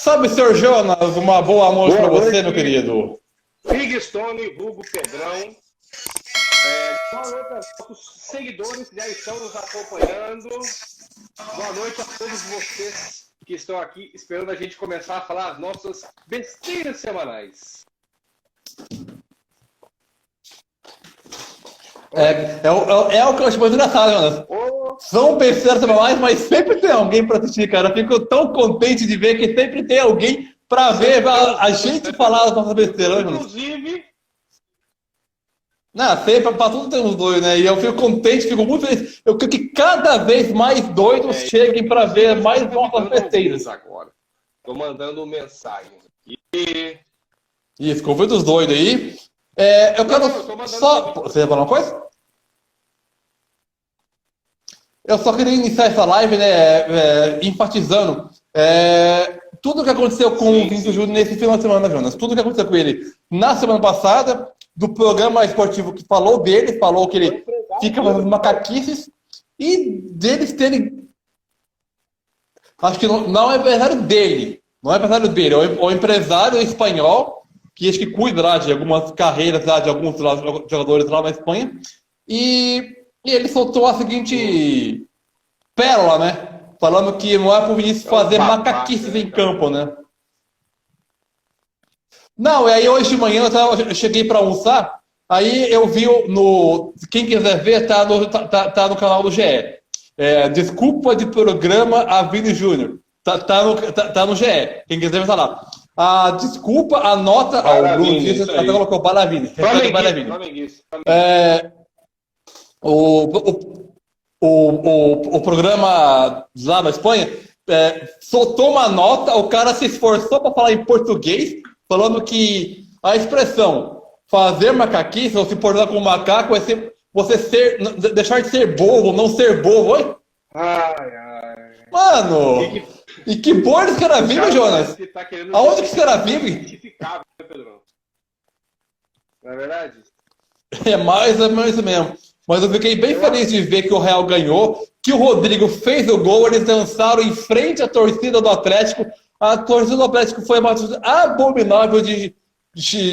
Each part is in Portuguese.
Salve, Sr. Jonas, uma boa noite para você, meu querido. Big Stone, Hugo Pedrão. Boa noite aos nossos seguidores que já estão nos acompanhando. Boa noite a todos vocês que estão aqui esperando a gente começar a falar as nossas besteiras semanais. É o que eu acho mais engraçado, Jonas. São besteiras semanais, mas sempre tem alguém para assistir, cara. Eu fico tão contente de ver que sempre tem alguém para ver a gente falar as nossas besteiras, Jonas. Inclusive... Não, sempre, para tudo tem uns doidos, né? E eu fico contente, fico muito feliz. Eu quero que cada vez mais doidos cheguem para ver mais nossas besteiras. Agora. Tô mandando mensagens aqui. Isso, convido os doidos aí. Eu quero só... Você ia falar uma coisa? Eu só queria iniciar essa live, né, enfatizando tudo o que aconteceu com o Vinícius Júnior nesse final de semana, Jonas. Tudo o que aconteceu com ele na semana passada, do programa esportivo que falou dele, falou que ele fica fazendo macaquices, e deles terem... Acho que não é empresário dele. Não é empresário dele, é o empresário espanhol, que acho que cuida lá de algumas carreiras lá, de alguns jogadores lá na Espanha. E ele soltou a seguinte pérola, né? Falando que não é pro Vinícius fazer macaquices em campo, né? Não, e aí hoje de manhã eu cheguei para almoçar, aí eu vi quem quiser ver, tá no canal do GE. Desculpa de programa a Vini Júnior. Tá no GE. Quem quiser ver, tá lá. Desculpa, a nota. O Bruno Dias até colocou Balavini. O programa lá na Espanha soltou uma nota, o cara se esforçou para falar em português, falando que a expressão fazer macaquice ou se portar com macaco é você deixar de ser bobo, não ser bobo. Oi? Mano! E que bordo esse cara vive, Jonas? Aonde que esse cara vive? Não é verdade? É mais ou menos isso mesmo. Mas eu fiquei bem feliz de ver que o Real ganhou, que o Rodrigo fez o gol, eles dançaram em frente à torcida do Atlético. A torcida do Atlético foi uma atitude abominável de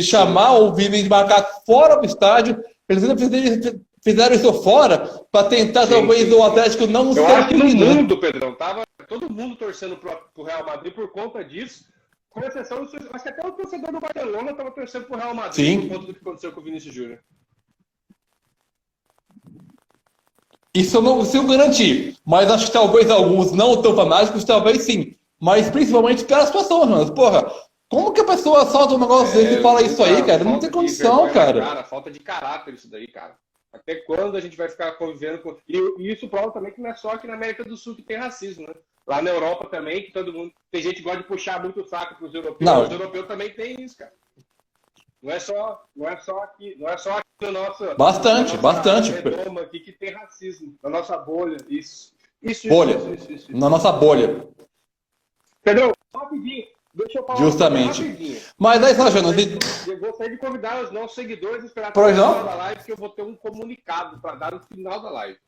chamar o Vini de macaco fora do estádio. Eles ainda fizeram isso fora para tentar talvez o Atlético não ser punido. No mundo, Pedrão, tava todo mundo torcendo pro Real Madrid por conta disso. Com exceção, acho que até o torcedor do Barcelona estava torcendo pro Real Madrid por conta do que aconteceu com o Vinícius Júnior. Isso eu não consigo garantir, mas acho que talvez alguns não tão fanáticos, talvez sim. Mas principalmente pela situação, Jonas. Porra, como que a pessoa solta um negócio desse e fala isso aí, cara? Não tem condição, cara. Falta de caráter isso daí, cara. Até quando a gente vai ficar convivendo com... E isso prova também que não é só aqui na América do Sul que tem racismo, né? Lá na Europa também, que todo mundo... Tem gente que gosta de puxar muito o saco pros europeus. Não. Os europeus também tem isso, cara. Não é só aqui no nosso... Bastante. Redoma aqui que tem racismo. Na nossa bolha, isso. Na nossa bolha. Pedro, rapidinho. Deixa eu falar justamente. Rapidinho. Mas aí só, Jonas... Eu gostaria de convidar os nossos seguidores a esperar até o final da live, que eu vou ter um comunicado para dar no final da live.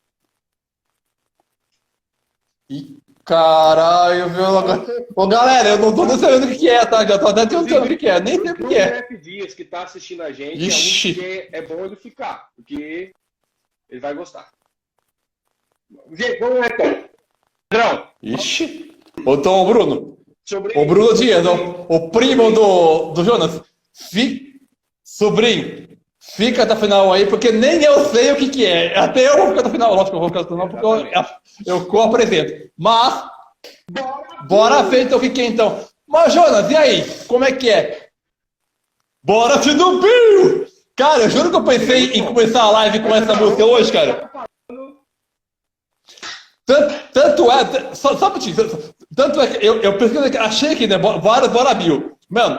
Ih, caralho, viu? Ô, galera, eu não tô nem sabendo o que é, tá? Já tô até tentando o que é, nem sei o que é. O Jeff Dias, que tá assistindo a gente, é bom ele ficar, porque ele vai gostar. Vamos lá, então. Pedrão. Ixi. Ô, Bruno. O Bruno Dias, o primo do Jonas. Sobrinho. Fica até o final aí, porque nem eu sei o que é. Até eu vou ficar até o final. Lógico que eu vou ficar até o final, porque eu co-apresento. Mas, bora ver então o que é então. Mas, Jonas, e aí? Como é que é? Bora, Tidubinho! Cara, eu juro que eu pensei em começar a live com essa música hoje, cara. Tanto é... Só um pouquinho. Tanto é que eu pesquisei, achei aqui, né? Bora, Bill. Mano,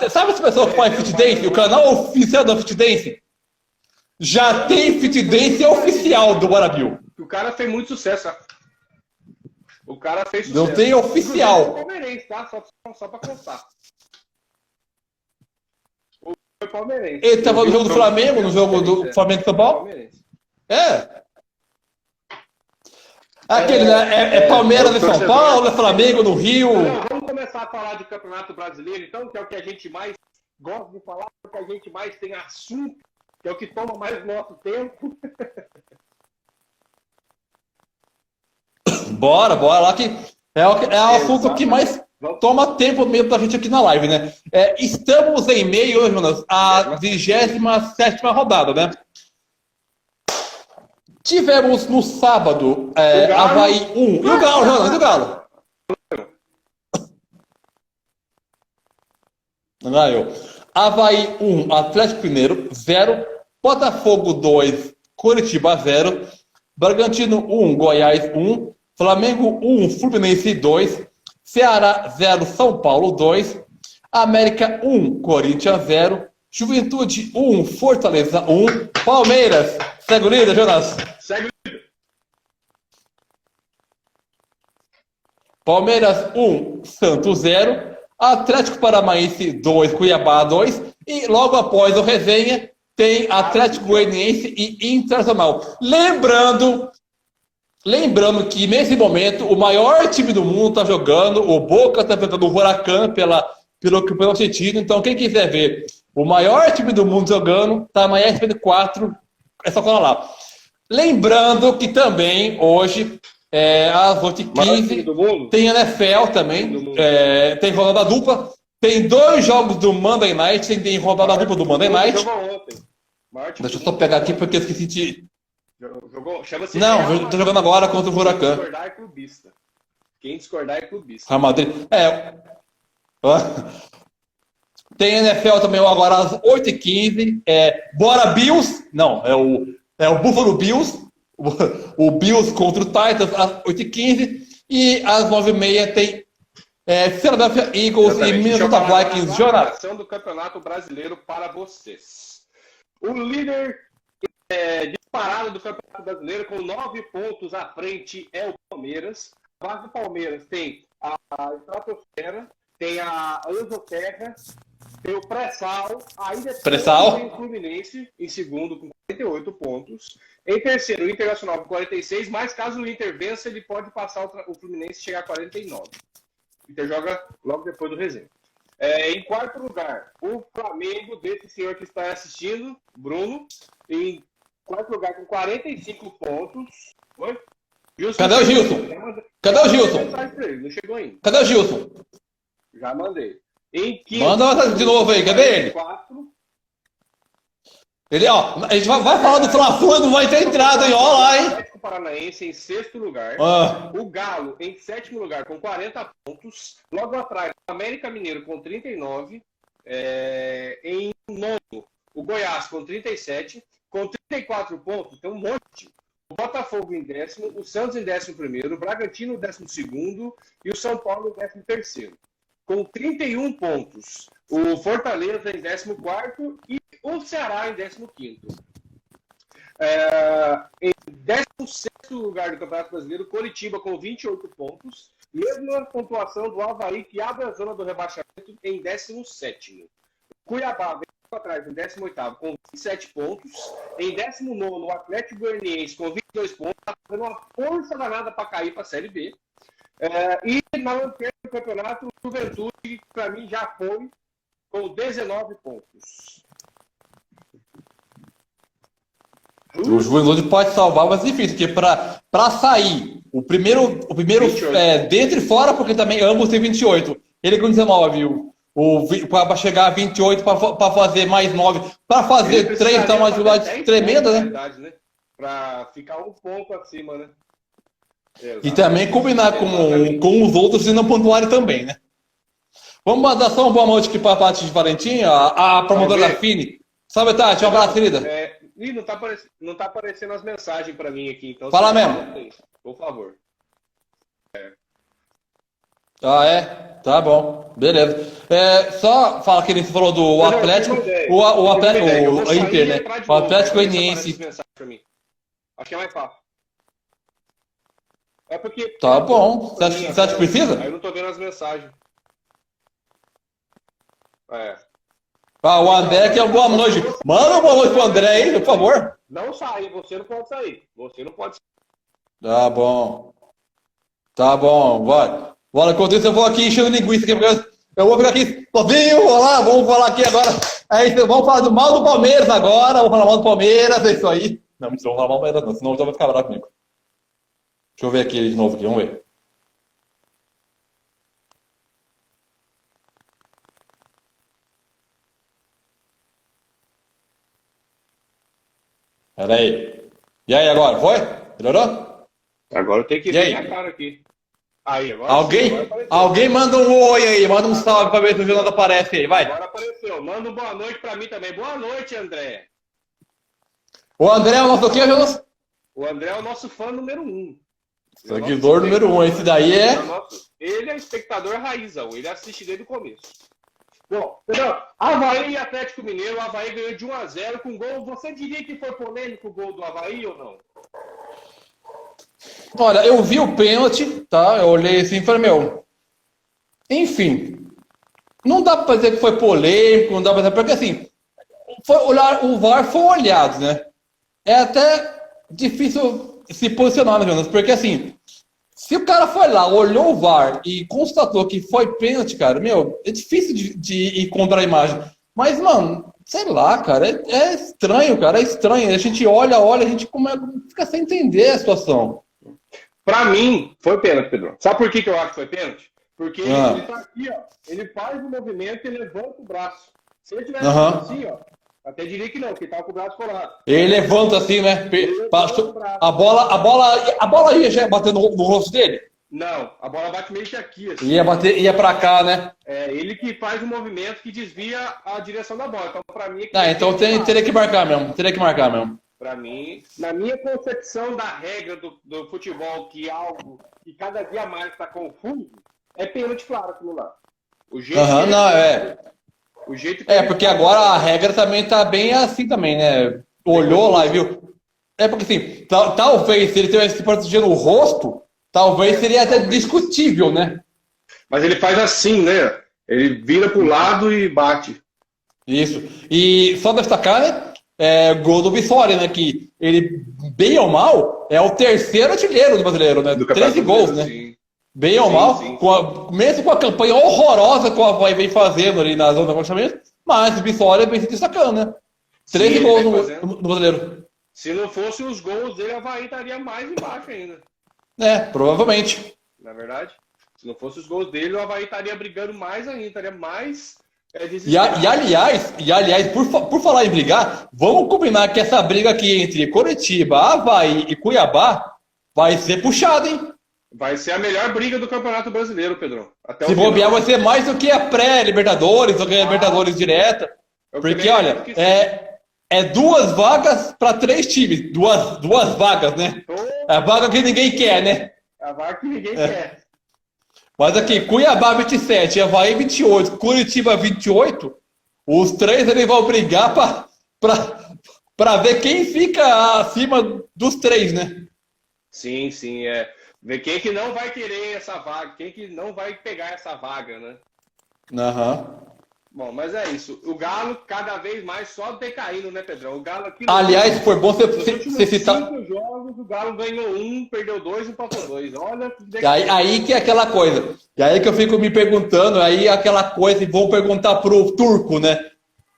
sabe essa pessoa que faz Fit Dance? O canal oficial da Fit Dance? Já tem Fit Dance oficial do Barabil. O cara fez muito sucesso. O cara fez sucesso. Não tem oficial. Palmeirense, tá? Só pra constar. Foi palmeirense. Ele tava no jogo do Flamengo, no jogo do Flamengo e São Paulo? É. Aquele, né? É Palmeiras e São Paulo, é Flamengo no Rio. Vamos começar começar a falar de Campeonato Brasileiro, então, que é o que a gente mais gosta de falar, porque a gente mais tem assunto, que é o que toma mais nosso tempo. Bora lá que é o assunto que mais toma tempo mesmo da gente aqui na live, né? Estamos em meio, Jonas, à 27ª rodada, né? Tivemos no sábado Avaí 1. E o Galo, Jonas? E o Galo? Ganhou. Avaí 1, Atlético Mineiro 0. Botafogo 2, Coritiba 0. Bragantino 1, Goiás 1. Flamengo 1, Fluminense 2. Ceará 0, São Paulo 2. América 1, Corinthians 0. Juventude 1, Fortaleza 1. Palmeiras, segue o líder, Jonas? Segue o líder. Palmeiras 1, Santos 0. Atlético Paranaense 2, Cuiabá 2. E logo após o resenha, tem Atlético Goianiense e Internacional. Lembrando que nesse momento o maior time do mundo está jogando, o Boca está enfrentando o Huracan pelo campeonato argentino. Então, quem quiser ver o maior time do mundo jogando, está na ESPN 4, é só colar lá. Lembrando que também hoje, às 8h15, tem NFL também, tem rodada dupla, tem 2 jogos do Monday Night, tem rodada dupla do Monday Night. Deixa eu só pegar aqui porque eu esqueci de... Não, tô jogando agora contra o Huracan. Quem discordar é clubista. Real Madrid. Tem NFL também agora às 8h15. Bora Bills. Não, é o Buffalo Bills. O Bills contra o Titans às 8h15. E às 9h30 tem Philadelphia Eagles e Minnesota Vikings. Jonas. Do Campeonato Brasileiro para vocês. O líder disparado do Campeonato Brasileiro com 9 pontos à frente é o Palmeiras. Abaixo do Palmeiras tem a Estratosfera, tem a Anzoterra, tem o Pré-Sal, ainda tem o Fluminense em segundo com 48 pontos. Em terceiro, o Internacional com 46, mas caso o Inter vença, ele pode passar o Fluminense e chegar a 49. O Inter joga logo depois do resenha. Em quarto lugar, o Flamengo, desse senhor que está assistindo, Bruno, em quarto lugar com 45 pontos. Oi? Gilson, cadê o Gilson? Cadê o Gilson? Não chegou ainda. Cadê o Gilson? Já mandei. Em quinto, manda de novo aí, cadê ele? 4. Ele, a gente vai falar do Fla-Flu e não vai ter entrada, hein? Olha lá, hein? O Atlético Paranaense em sexto lugar. O Galo em sétimo lugar com 40 pontos. Logo atrás, o América Mineiro com 39. Em nono, o Goiás com 37. Com 34 pontos, tem um monte. O Botafogo em décimo, o Santos em 11º, o Bragantino em 12º e o São Paulo em 13º. Com 31 pontos, o Fortaleza em 14º e o Ceará em 15º. Em 16º lugar do Campeonato Brasileiro, Coritiba com 28 pontos. Mesma pontuação do Avaí, que abre a zona do rebaixamento, em 17º. Cuiabá vem atrás em 18º com 27 pontos. Em 19º, o Atlético Goianiense com 22 pontos. Está fazendo uma força danada para cair para a Série B. E na lanterna do campeonato, o Juventude, que para mim já foi, com 19 pontos. O Juventude pode salvar, mas difícil, porque para sair, o primeiro dentro e fora, porque também ambos têm 28. Ele com 19, para chegar a 28, para fazer mais 9, para fazer 3, então uma dificuldade tremenda, né? Para ficar um ponto acima, né? E também combinar com os outros e não pontuarem também, né? Vamos mandar só uma boa noite aqui para a Tati de Valentim, a promotora da Fini. Salve, Tati, um abraço, querida. Não tá aparecendo as mensagens para mim aqui, então. Fala mesmo. Por favor. Tá bom, beleza. Só fala que ele falou do Atlético, o Inter, né? O Atlético Goianiense. Acho que é mais fácil. É porque. Tá bom. Você acha que precisa? Aí eu não tô vendo as mensagens. O André que é uma boa noite. Manda uma boa noite pro André aí, por favor. Não sai, você não pode sair. Você não pode sair. Tá bom. Vai. Bora, enquanto isso eu vou aqui enchendo linguiça aqui, porque eu vou ficar aqui sozinho, vamos falar aqui agora. Vamos falar do mal do Palmeiras agora, vamos falar mal do Palmeiras, é isso aí. Não, mentira, vamos falar mal do Palmeiras não, senão o João vai ficar bravo comigo. Deixa eu ver aqui de novo, aqui, vamos ver. Pera aí. E aí agora, foi? Melhorou? Agora eu tenho que E ver aí? a cara aqui. Aí, agora Alguém, sim, agora apareceu. alguém manda um oi aí, manda um salve pra ver se o Jonathan aparece aí, vai. Agora apareceu. Manda um boa noite pra mim também. Boa noite, André. O André é o nosso quê, Jonas? O André é o nosso fã número 1. Seguidor número 1, esse daí é... Ele é espectador raiz, ele assiste desde o começo. Bom, entendeu? Avaí e Atlético Mineiro, o Avaí ganhou de 1-0 com gol. Você diria que foi polêmico o gol do Avaí ou não? Olha, eu vi o pênalti, tá? Eu olhei assim e falei, meu... Enfim, não dá pra dizer que foi polêmico, não dá pra dizer... Porque assim, o VAR foi olhado, né? É até difícil se posicionar, né, Jonas? Porque assim... Se o cara foi lá, olhou o VAR e constatou que foi pênalti, cara, meu, é difícil de ir contra a imagem. Mas, mano, sei lá, cara, é estranho, cara, é estranho. A gente olha, a gente fica sem entender a situação. Pra mim, foi pênalti, Pedro. Sabe por que eu acho que foi pênalti? Porque ele tá aqui, ó, ele faz o movimento e levanta o braço. Se ele tivesse assim, ó, até diria que não, porque ele tava com o braço colado. Ele levanta assim, né? A bola ia bater no rosto dele? Não, a bola bate meio que aqui, assim. Ia pra cá, né? É ele que faz o movimento que desvia a direção da bola. Então, pra mim... Então teria que marcar mesmo. Pra mim, na minha concepção da regra do futebol, que é algo que cada dia mais tá confuso, é pênalti claro aquilo lá. O jeito O jeito que porque agora a regra também tá bem assim também, né? Olhou lá e viu. É porque assim, talvez se ele tivesse protegendo o rosto, talvez seria até discutível, né? Mas ele faz assim, né? Ele vira pro lado e bate. Isso. E só destacar, né? Gol do Vitória, né? Que ele, bem ou mal, é o terceiro artilheiro do brasileiro, né? 13 gols, né? Sim. Bem ou mal, mesmo com a campanha horrorosa que o Avaí vem fazendo ali na zona do rebaixamento, mas o Vitória vem se destacando, né? 13 gols no brasileiro. Se não fosse os gols dele, o Avaí estaria mais embaixo ainda. Provavelmente. Na verdade, se não fosse os gols dele, o Avaí estaria brigando mais ainda, estaria mais aliás, por falar em brigar, vamos combinar que essa briga aqui entre Coritiba, Avaí e Cuiabá vai ser puxada, hein? Vai ser a melhor briga do Campeonato Brasileiro, Pedro. Se bobear, vai ser mais do que a pré-Libertadores, ou que a Libertadores direta. Porque, olha, é 2 vagas para 3 times. Duas vagas, né? É a vaga que ninguém quer, né? A vaga que ninguém quer. Mas aqui, Cuiabá 27, Avaí 28, Curitiba 28, os 3 eles vão brigar para ver quem fica acima dos 3, né? Sim, ver quem que não vai querer essa vaga, quem que não vai pegar essa vaga, né? Bom, mas é isso. O Galo cada vez mais só decaindo, né, Pedrão? O Galo aqui... Aliás, foi bom você citar... Nos 5 jogos, o Galo ganhou 1, perdeu 2 e empatou 2. Olha... Aí que é aquela coisa. E aí que eu fico me perguntando, aí aquela coisa, e vou perguntar pro Turco, né?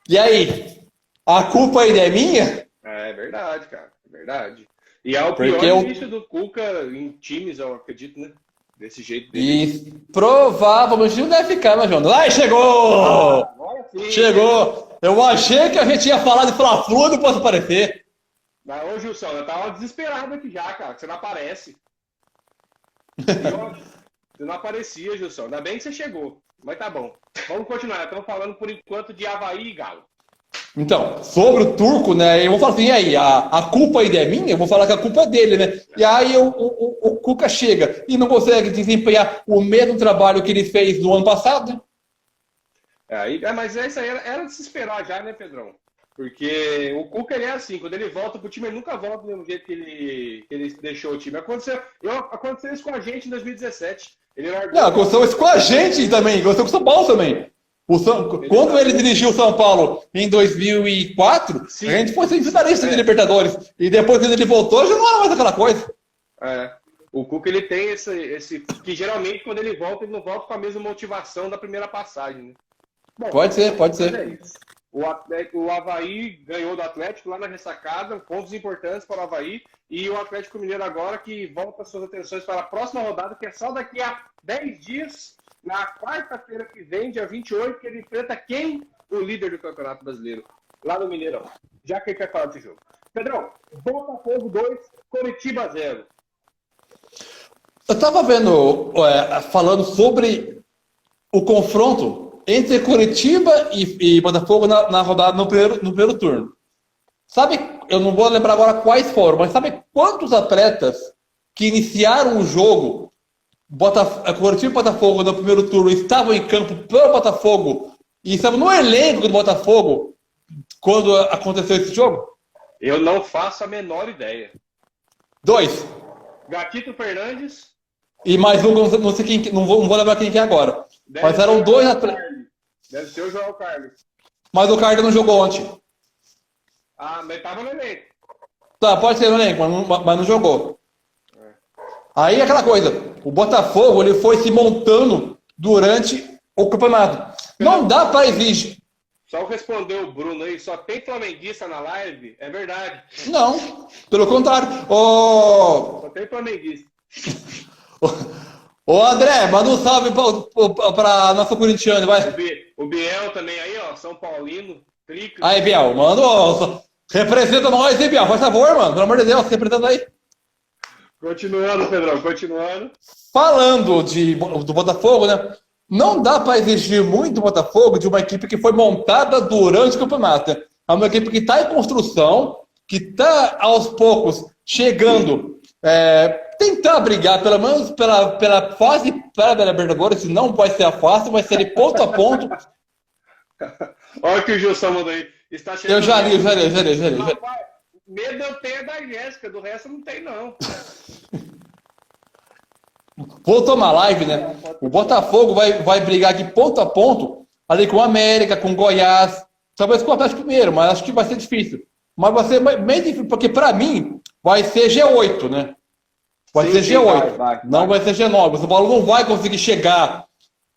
E aí? A culpa ainda é minha? É verdade, cara. É verdade. E é o pior início do Cuca em times, eu acredito, né? Desse jeito dele. E provavelmente não deve ficar, né, João? Ai, chegou! Chegou! Eu achei que a gente ia falar de Fla-Flu, não posso aparecer. Mas, ô, Gilson, eu tava desesperado aqui já, cara, que você não aparece. Você não aparecia, Gilson. Ainda bem que você chegou. Mas tá bom. Vamos continuar. Estamos falando, por enquanto, de Avaí e Galo. Então, sobre o Turco, né? Eu vou falar assim, e aí, a culpa ainda é minha? Eu vou falar que a culpa é dele, né? E aí o Cuca chega e não consegue desempenhar o mesmo trabalho que ele fez no ano passado, né? Mas isso aí era de se esperar já, né, Pedrão? Porque o Cuca, ele é assim, quando ele volta pro time, ele nunca volta do mesmo jeito que ele deixou o time. Aconteceu isso com a gente em 2017. Aconteceu isso com a gente também, aconteceu com o São Paulo também. Quando ele dirigiu o São Paulo em 2004, sim, a gente foi semifinalista de Libertadores. E depois, quando ele voltou, já não era mais aquela coisa. O Cuca, ele tem esse... Que geralmente, quando ele não volta com a mesma motivação da primeira passagem, né? Bom, Pode ser. é isso. O Avaí ganhou do Atlético lá na ressacada, pontos importantes para o Avaí, e o Atlético Mineiro agora que volta suas atenções para a próxima rodada, que é só daqui a 10 dias, na quarta-feira que vem, dia 28, que ele enfrenta quem? O líder do Campeonato Brasileiro, lá no Mineirão. Já que ele quer falar desse jogo. Pedrão, Botafogo 2, Coritiba 0. Eu estava vendo, falando sobre o confronto entre Coritiba e Botafogo na rodada no primeiro turno. Sabe, eu não vou lembrar agora quais foram, mas sabe quantos atletas que iniciaram o jogo Coritiba e Botafogo no primeiro turno estavam em campo pelo Botafogo e estavam no elenco do Botafogo quando aconteceu esse jogo? Eu não faço a menor ideia. 2. Gatito Fernandes. E mais um, não sei quem, não vou lembrar quem que é agora. Mas eram 2 atletas. Deve ser o João Carlos. Mas o Carlos não jogou ontem. Ah, mas estava no elenco. Tá, pode ser no elenco, mas não jogou. Aí aquela coisa, o Botafogo ele foi se montando durante o campeonato. Não dá para exigir. Só respondeu o Bruno aí, só tem flamenguista na live? É verdade. Não, pelo contrário. Ô, Só tem flamenguista. André, manda um salve para nosso corintiano, vai. O Biel também aí, ó, São Paulino. Clica. Aí, Biel, manda. Representa nós, hein, Biel? Por favor, mano, pelo amor de Deus, representa aí. Continuando, Pedrão, continuando. Falando do Botafogo, né? Não dá para exigir muito do Botafogo de uma equipe que foi montada durante o campeonato. É uma equipe que está em construção, que está aos poucos chegando, tentar brigar, pelo menos pela fase pré-Libertadores, se não vai ser a fácil, vai ser de ponto a ponto. Olha o que o Gilson mandou aí. Está chegando. Eu já li. Rapaz, medo eu tenho da Jéssica, do resto não tem, não. Vou tomar live, né? O Botafogo vai brigar aqui ponto a ponto, ali com o América, com o Goiás, talvez com o Atlético Mineiro, mas acho que vai ser difícil. Mas vai ser meio difícil, porque para mim vai ser G8, né? Vai ser G8, não vai ser G9. O São Paulo não vai conseguir chegar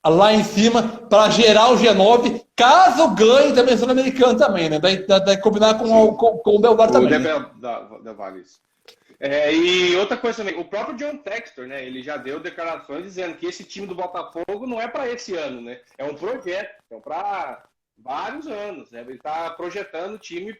lá em cima para gerar o G9, caso ganhe também o Sul-Americano também, né? Daí combinar com o Belvar também. Da Valis. E outra coisa também, o próprio John Textor, né? Ele já deu declarações dizendo que esse time do Botafogo não é para esse ano, né? É um projeto, é para vários anos, né? Ele está projetando o time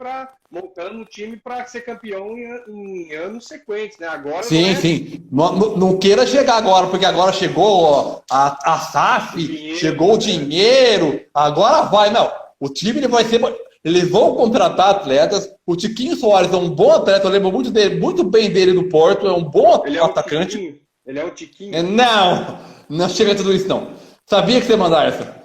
montando o time para ser campeão em anos sequentes, né? Agora sim. Não queira chegar agora, porque agora chegou a SAF, chegou o dinheiro, agora vai, não. O time ele vai ser. Eles vão contratar atletas. O Tiquinho Soares é um bom atleta, eu lembro muito bem dele do Porto, é um bom atacante. Ele é um Tiquinho? Não chega a tudo isso, não. Sabia que você ia mandar essa.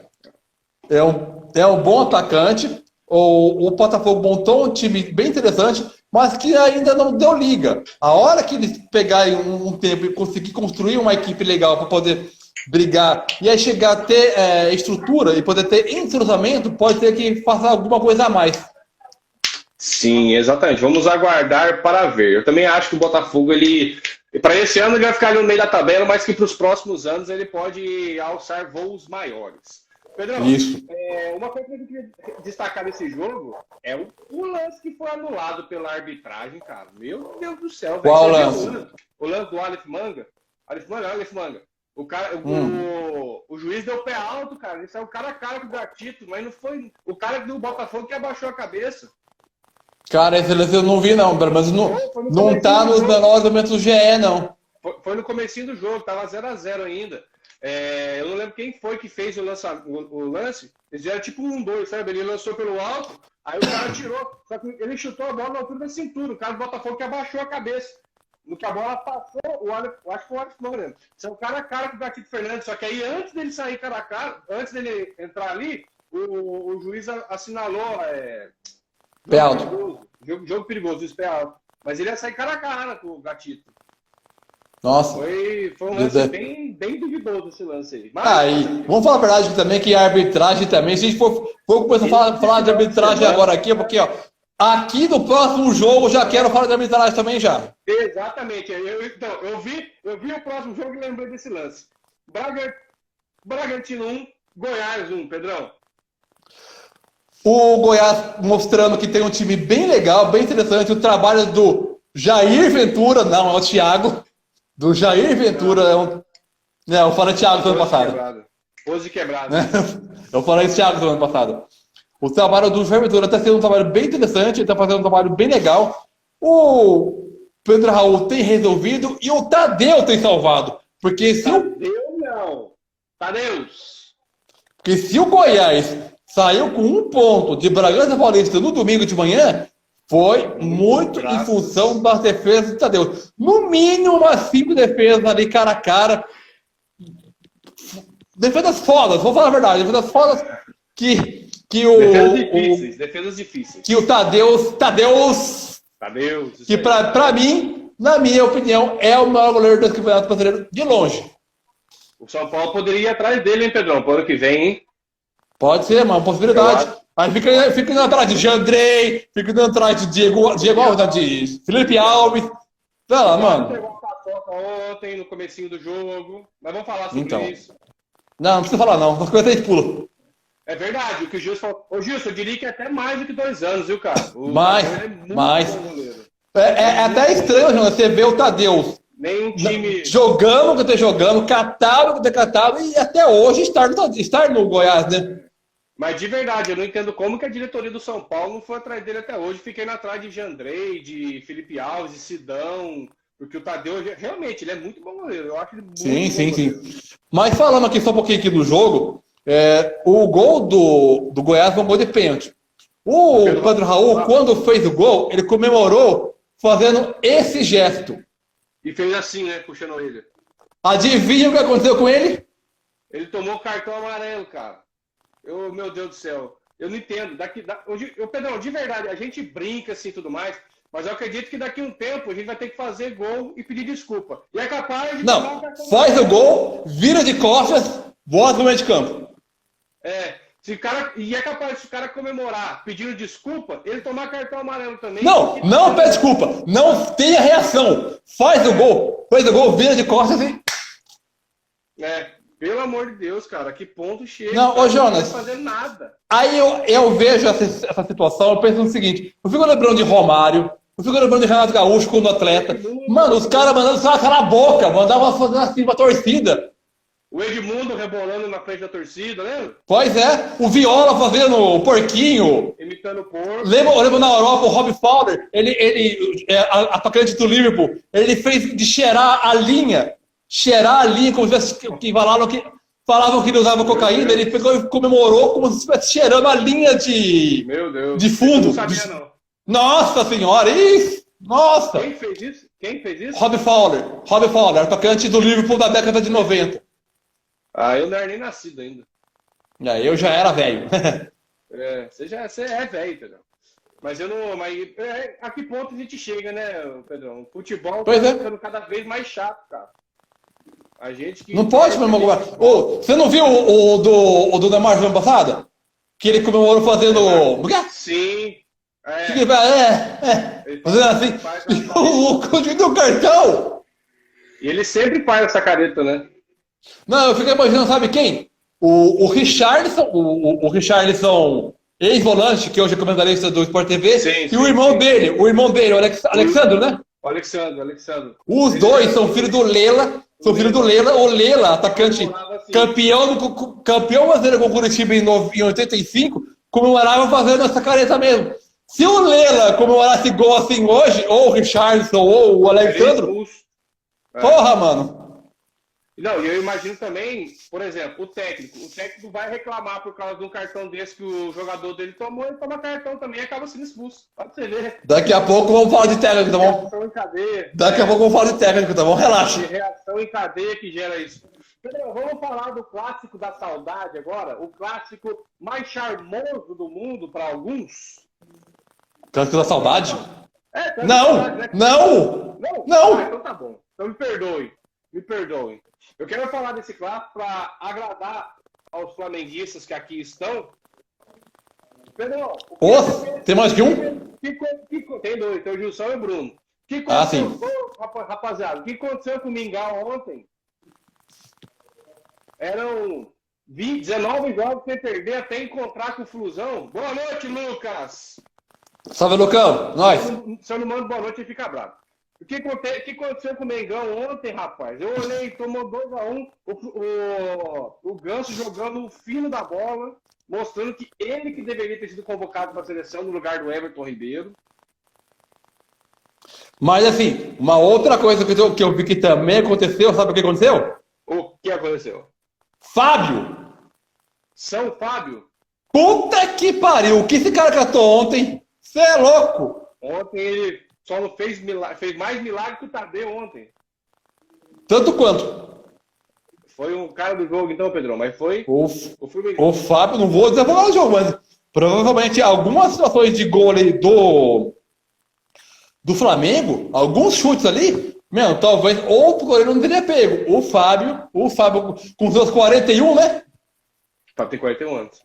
É um bom atacante. O Botafogo montou um time bem interessante, mas que ainda não deu liga. A hora que eles pegarem um tempo e conseguir construir uma equipe legal para poder brigar, e aí chegar a ter estrutura e poder ter entrosamento, pode ser que faça alguma coisa a mais. Sim, exatamente. Vamos aguardar para ver. Eu também acho que o Botafogo, para esse ano ele vai ficar ali no meio da tabela, mas que para os próximos anos ele pode alçar voos maiores. Pedrão, isso. Uma coisa que eu queria destacar desse jogo é o lance que foi anulado pela arbitragem, cara. Meu Deus do céu. Qual lance? O lance do Aleph Manga. Aleph Manga. O juiz deu pé alto, cara. Ele saiu cara a cara com o Gatito, mas não foi o cara do Botafogo que abaixou a cabeça. Cara, esse lance eu não vi, não. Pelo menos não tá nos menores momentos do GE, não. Foi no comecinho do jogo, tava 0x0 ainda. Eu não lembro quem foi que fez o lance. Eles fizeram tipo 1-2, sabe? Ele lançou pelo alto, aí o cara tirou. Só que ele chutou a bola na altura da cintura. O cara do Botafogo que abaixou a cabeça. No que a bola passou, acho que foi o Alex Moura. Saiu cara a cara com o Gatito Fernandes. Só que aí, antes dele sair cara a cara, antes dele entrar ali, o juiz assinalou pé alto. Jogo perigoso, isso pé alto. Mas ele ia sair cara a cara com o Gatito. Nossa. Foi um lance bem duvidoso esse lance aí. Mas, vamos falar a verdade também, que a arbitragem também, se a gente for começar a falar de arbitragem agora aqui, porque ó, Aqui no próximo jogo já quero falar da arbitragem também já. Exatamente. Então, eu vi o próximo jogo e lembrei desse lance. Bragantino 1, Goiás 1, Pedrão. O Goiás mostrando que tem um time bem legal, bem interessante. O trabalho do Jair Ventura, não, é o Thiago. Do Jair Ventura, eu falei Thiago do ano passado. Pose quebrado. Eu falei Thiago do ano passado. O trabalho do Jair Ventura está sendo um trabalho bem interessante, ele está fazendo um trabalho bem legal. O Pedro Raul tem resolvido e o Tadeu tem salvado. Porque se Porque se o Goiás saiu com 1 ponto de Bragança Paulista no domingo de manhã, foi muito em função das defesas do Tadeu. No mínimo, umas 5 defesas ali cara a cara. Defesas fodas, vou falar a verdade. Defesas fodas defesas difíceis. Que o Tadeu, que pra mim, na minha opinião, é o maior goleiro do Campeonato Brasileiro de longe. O São Paulo poderia ir atrás dele, hein, Pedrão? Pro ano que vem, hein? Pode ser, uma possibilidade. Aí fica indo atrás de Jandrei, fica indo atrás de Diego de Felipe Alves. Vai lá, mano. Pegou a paçoca ontem, no comecinho do jogo. Mas vamos falar sobre isso. Não precisa falar não. As coisas a gente pula. É verdade, o que o Gilson falou. Ô, Gilson, eu diria que é até mais do que 2 anos, viu, cara? Mais. É até estranho, Jonas, você vê o Tadeu jogando o que tá jogando, catado o que tá catado, e até hoje estar no Goiás, né? Mas de verdade, eu não entendo como que a diretoria do São Paulo não foi atrás dele até hoje. Fiquei indo atrás de Jandrei, de Felipe Alves, de Sidão, porque o Tadeu, realmente, ele é muito bom goleiro. Eu acho ele muito bom goleiro. Mas falando aqui só um pouquinho aqui do jogo, o gol do Goiás foi um gol de pênalti. O Pedro Raul, quando fez o gol, ele comemorou fazendo esse gesto. E fez assim, né, puxando a orelha. Adivinha o que aconteceu com ele? Ele tomou cartão amarelo, cara. Meu Deus do céu. Eu não entendo. Pedrão, de verdade, a gente brinca assim e tudo mais, mas eu acredito que daqui a um tempo a gente vai ter que fazer gol e pedir desculpa. E é capaz de... Não, faz o gol, vira de costas, bota no meio de campo. E é capaz de o cara comemorar pedindo desculpa, ele tomar cartão amarelo também. Não pede desculpa. Não tenha reação. Faz o gol, vira de costas e... Pelo amor de Deus, cara, que ponto chega? Não, ô Jonas, não vai fazer nada. Aí eu vejo essa situação, eu penso no seguinte, eu fico lembrando de Romário, eu fico lembrando de Renato Gaúcho quando atleta. Mano, os caras mandando o cara calar a boca, mandavam fazendo assim pra torcida. O Edmundo rebolando na frente da torcida, lembra? Pois é, o Viola fazendo o porquinho. Imitando o porco. Lembra na Europa, o Rob Fowler, ele atacante do Liverpool, ele fez de cheirar a linha como se tivesse, falavam que ele usava cocaína, ele pegou e comemorou como se estivesse cheirando a linha de fundo. Eu não sabia, não. Nossa senhora, isso! Nossa! Quem fez isso? Rob Fowler, atacante do Liverpool da década de 90. Eu não era nem nascido ainda. Eu já era velho. Você é velho, Pedrão. Mas eu não. A que ponto a gente chega, né, Pedrão? O futebol tá ficando cada vez mais chato, cara. A gente que. Não pode comemorar. Você não viu o do Neymar no ano passado? Que ele comemorou fazendo. Sim. Fazendo assim. O do cartão! E ele sempre faz essa careta, né? Não, eu fiquei imaginando, sabe quem? O Richarlison, o Richarlison, ex-volante, que hoje é comentarista do Sport TV, e o irmão dele, o Alexandre, né? O Alexandre. Os dois são filhos do Lela. O Lela, atacante, campeão brasileiro com o Curitiba em 85, comemorava fazendo essa careta mesmo. Se o Lela comemorasse gol assim hoje, ou o Richarlison, ou o Alexandre, porra, mano. Não, e eu imagino também, por exemplo, o técnico vai reclamar por causa de um cartão desse que o jogador dele tomou, ele toma cartão também e acaba sendo expulso. Pode você ver. Daqui a pouco vamos falar de técnico, tá bom? Reação em cadeia. Daqui a pouco vamos falar de técnico, tá bom? Relaxa. Reação em cadeia que gera isso. Pedro, vamos falar do clássico da saudade agora? O clássico mais charmoso do mundo para alguns? Clássico da saudade? Não! Então tá bom. Então me perdoem. Eu quero falar desse clássico para agradar aos flamenguistas que aqui estão Pedrão, Tem mais que um? tem dois, tem o Gilson e o Bruno. Sim. Rapaziada, o que aconteceu com o Mingau ontem? Eram 19 jogos sem perder até encontrar com o Flusão. Boa noite, Lucas! Salve, Lucão! Nós! Se eu não mando boa noite, ele fica bravo. O que aconteceu com o Mengão ontem, rapaz? Eu olhei, tomou 2-1, o Ganso jogando o fino da bola, mostrando que ele que deveria ter sido convocado para a seleção no lugar do Everton Ribeiro. Mas assim, uma outra coisa que eu vi que também aconteceu, sabe o que aconteceu? O que aconteceu? Fábio! São Fábio? Puta que pariu! O que esse cara catou ontem? Você é louco! Ontem ele só não fez mais milagre que o Tadeu ontem. Tanto quanto. Foi um cara do jogo então, Pedrão, mas foi o Fluminense. O Fábio, não vou dizer falar do jogo, mas provavelmente algumas situações de gol ali do Flamengo, alguns chutes ali, talvez outro goleiro não teria pego. O Fábio com seus 41, né? Pra ter 41 anos.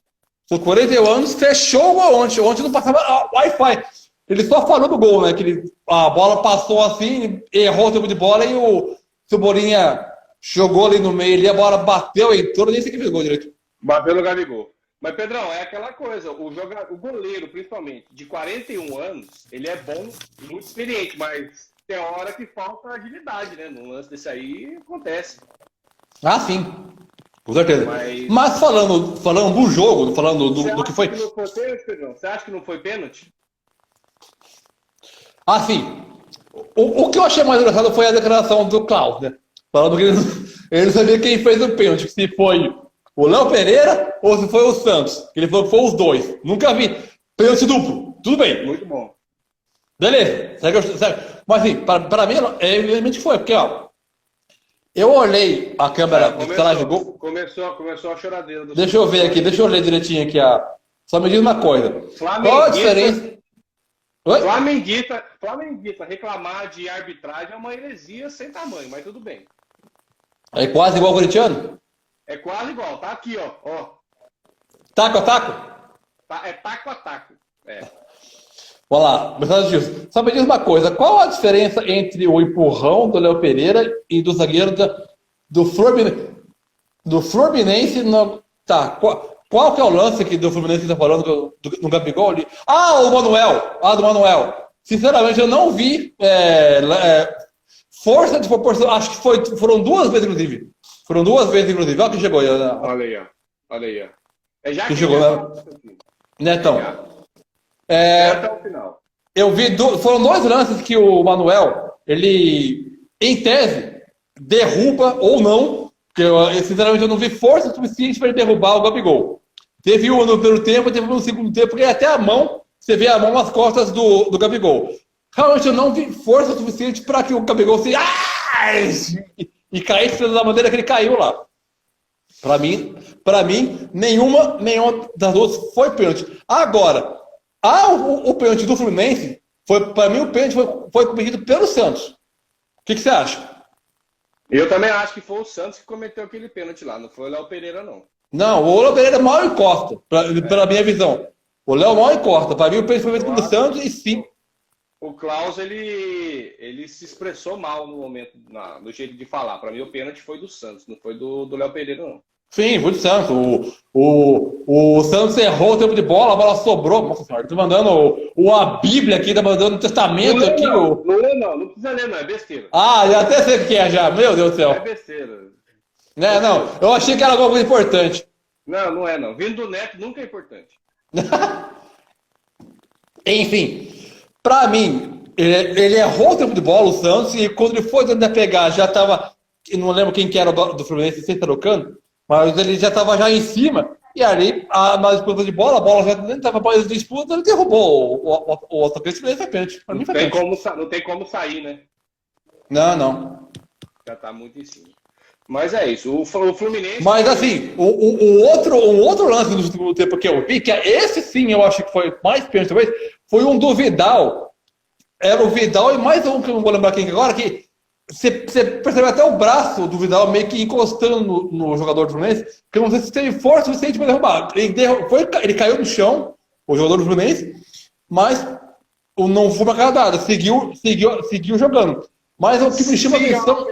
Seus 41 anos, fechou o gol ontem. Ontem não passava Wi-Fi. Ele só falou do gol, né? Que a bola passou assim, errou o tempo de bola e o Cebolinha jogou ali no meio ali, a bola bateu, entrou, nem sei quem fez gol direito. Bateu no Gabigol. Mas, Pedrão, é aquela coisa, o goleiro, principalmente, de 41 anos, ele é bom e muito experiente, mas tem hora que falta agilidade, né? No lance desse aí, acontece. Ah, sim. Com certeza. Mas falando do jogo, falando do que foi... Você acha que não foi pênalti, Pedrão? Você acha que não foi pênalti? Ah, sim. O que eu achei mais engraçado foi a declaração do Klaus, né? Falando que ele não sabia quem fez o pênalti, se foi o Léo Pereira ou se foi o Santos. Ele falou que foi os dois. Nunca vi. Pênalti duplo. Tudo bem. Muito bom. Beleza. Segue. Mas assim, para mim, evidentemente foi, porque, ó, eu olhei a câmera de tela de gol. Começou a choradeira. Deixa eu ver aqui, deixa eu ler direitinho aqui. Só me diz uma coisa. Qual a diferença? Oi? Flamenguista reclamar de arbitragem é uma heresia sem tamanho, mas tudo bem. É quase igual ao corintiano? É quase igual, tá aqui, ó. Taco a taco? É taco a taco. É. Vamos lá, mensagem disso. Só me diz uma coisa, qual a diferença entre o empurrão do Léo Pereira e do zagueiro do Fluminense no... Tá, qual que é o lance aqui do Fluminense que tá falando no Gabigol ali? Do Manuel. Sinceramente, eu não vi força de proporção. Acho que foram duas vezes, inclusive. Olha que chegou aí. Olha aí. Já que chegou, Netão. Até o final. Eu vi, foram dois lances que o Manuel, ele, em tese, derruba ou não, porque sinceramente eu não vi força suficiente para ele derrubar o Gabigol. Teve um no primeiro tempo, teve um no segundo tempo, porque até a mão, você vê a mão nas costas do Gabigol. Realmente eu não vi força suficiente para que o Gabigol e caísse da maneira que ele caiu lá. Para mim, nenhuma das duas foi pênalti. Agora, o pênalti do Fluminense, para mim o pênalti foi cometido pelo Santos. O que você acha? Eu também acho que foi o Santos que cometeu aquele pênalti lá, não foi o Léo Pereira, não. Não, o Léo Pereira mal encosta, pela minha visão. O Léo mal encosta. Para mim o pênalti foi cometido pelo Santos e sim. O Klaus, ele se expressou mal no momento, no jeito de falar. Para mim o pênalti foi do Santos, não foi do Léo Pereira, não. Sim, foi do Santos. O Santos errou o tempo de bola, a bola sobrou. Nossa senhora, tô mandando a Bíblia aqui, tá mandando o testamento aqui. Não precisa ler, não, é besteira. Já até sei o que é já, meu Deus do céu. É besteira. Não, eu achei que era alguma coisa importante. Não é não. Vindo do Neto nunca é importante. Enfim, pra mim, ele errou o tempo de bola, o Santos, e quando ele foi tentar pegar, já tava, não lembro quem que era do Fluminense, sem trocando, mas ele já estava já em cima, e ali, na disputa de bola, a bola já nem estava para disputa, ele derrubou o atacante, e foi pênalti. Não tem como sair, né? Não. Já tá muito em cima. Mas é isso, o Fluminense... Mas assim, o outro lance do segundo tempo que eu vi, que esse sim eu acho que foi mais pênalti talvez, foi um do Vidal. Era o Vidal e mais um que eu não vou lembrar quem agora, que você percebeu até o braço do Vidal meio que encostando no jogador do Fluminense, que eu não sei se teve força suficiente para derrubar. Ele caiu no chão, o jogador do Fluminense, mas não foi para cada dada, seguiu jogando. Mas o que me chama atenção.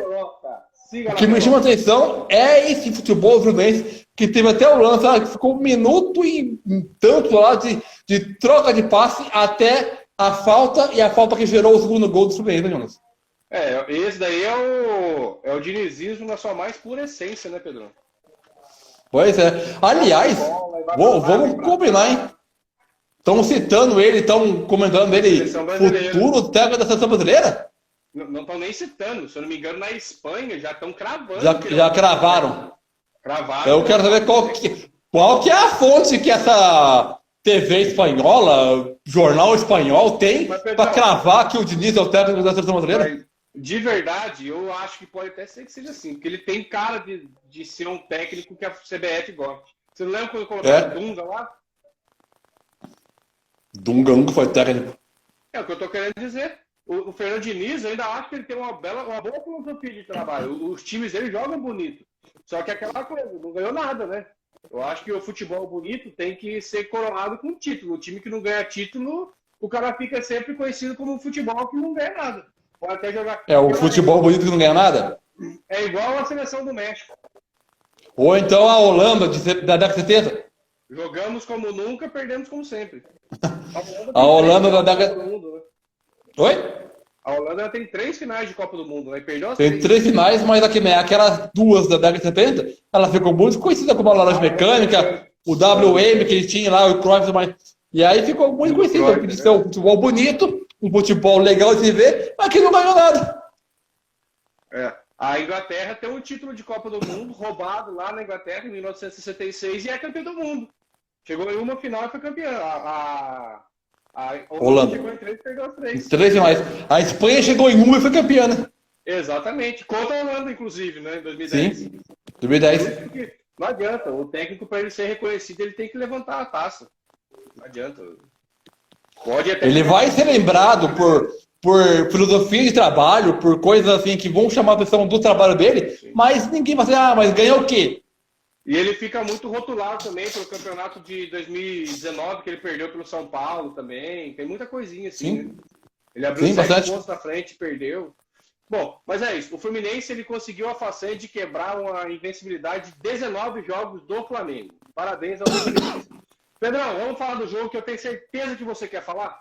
O que me chama atenção é esse futebol Fluminense, que teve até o lance, que ficou 1 minuto e tanto lá de troca de passe até a falta, e a falta que gerou o segundo gol do Fluminense, né, Jonas? Esse daí é o dinizismo na sua mais pura essência, né, Pedro? Pois é. Aliás, vamos combinar, hein? Estão citando ele, estão comentando ele, futuro técnico da seleção brasileira? Não estão nem citando. Se eu não me engano, na Espanha já estão cravando. Já cravaram. Cravaram. Eu quero saber qual que é a fonte que essa TV espanhola, jornal espanhol tem para cravar que o Diniz é o técnico da seleção brasileira? De verdade, eu acho que pode até ser que seja assim, porque ele tem cara de ser um técnico que a CBF gosta. Você não lembra quando colocaram o Dunga lá? Dunga nunca foi técnico. É o que eu tô querendo dizer. O Fernando Diniz, eu ainda acho que ele tem uma boa filosofia de trabalho. Os times dele jogam bonito. Só que aquela coisa, não ganhou nada, né? Eu acho que o futebol bonito tem que ser coroado com título. O time que não ganha título, o cara fica sempre conhecido como um futebol que não ganha nada. Pode até jogar. O futebol bonito que não ganha nada? É igual a seleção do México. Ou então a Holanda da década de 70? Jogamos como nunca, perdemos como sempre. A Holanda da década. Oi? A Holanda tem 3 finais de Copa do Mundo, né? Perdeu as Tem 3 finais, mas aquelas 2 da década de 70, ela ficou muito conhecida como a Laranja Mecânica, o WM que ele tinha lá, o Cruyff, e aí ficou muito conhecida de ser um futebol bonito, um futebol legal de se ver, mas que não ganhou nada. A Inglaterra tem um título de Copa do Mundo roubado lá na Inglaterra em 1966 e é campeã do mundo. Chegou em uma final e foi campeã. A Holanda chegou em 3 e perdeu as 3. 3 finais. A Espanha chegou em uma e foi campeã, né? Exatamente. Contra a Holanda, inclusive, né? Em 2010. Sim, 2010. Não adianta. O técnico, para ele ser reconhecido, ele tem que levantar a taça. Não adianta. Ele vai ser lembrado por filosofia de trabalho, por coisas assim que vão chamar a atenção do trabalho dele, sim, mas ninguém vai dizer, mas ganhou o quê? E ele fica muito rotulado também pelo campeonato de 2019, que ele perdeu pelo São Paulo também. Tem muita coisinha assim. Sim. Né? Ele abriu 7 pontos na frente e perdeu. Bom, mas é isso. O Fluminense ele conseguiu a façanha de quebrar uma invencibilidade de 19 jogos do Flamengo. Parabéns ao Fluminense. Pedrão, vamos falar do jogo que eu tenho certeza que você quer falar?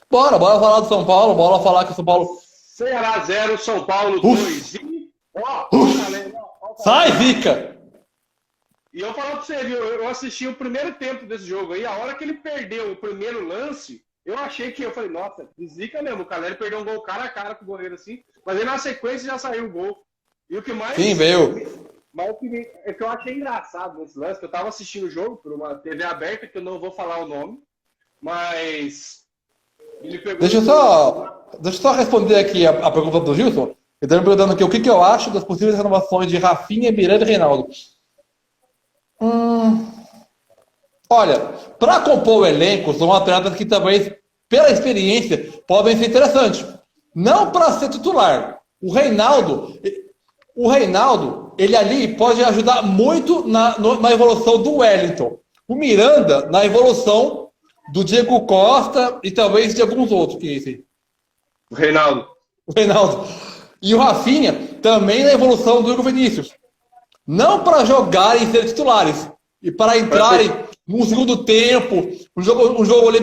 Bora falar do São Paulo, bora falar que o São Paulo... Ceará 0, São Paulo 2. Sai, Zica! E eu falo pra você, viu? Eu assisti o primeiro tempo desse jogo aí, a hora que ele perdeu o primeiro lance, eu falei, nossa, Zica mesmo, o Caleri perdeu um gol cara a cara com o goleiro assim, mas aí na sequência já saiu o gol. E o que mais... Sim, veio. Mas o que eu achei engraçado nesse lance, que eu tava assistindo o jogo por uma TV aberta, que eu não vou falar o nome, mas... Ele pegou... Deixa eu só responder aqui a pergunta do Gilson. Ele está me perguntando aqui o que eu acho das possíveis renovações de Rafinha, Miranda e Reinaldo. Olha, para compor o elenco, são atletas que talvez, pela experiência, podem ser interessantes. Não para ser titular. O Reinaldo, ele ali pode ajudar muito na evolução do Wellington. O Miranda, na evolução do Diego Costa e talvez de alguns outros. Que é esse? O Reinaldo. E o Rafinha também na evolução do Hugo Vinícius. Não para jogarem e serem titulares. E para entrarem no segundo tempo, um jogo ali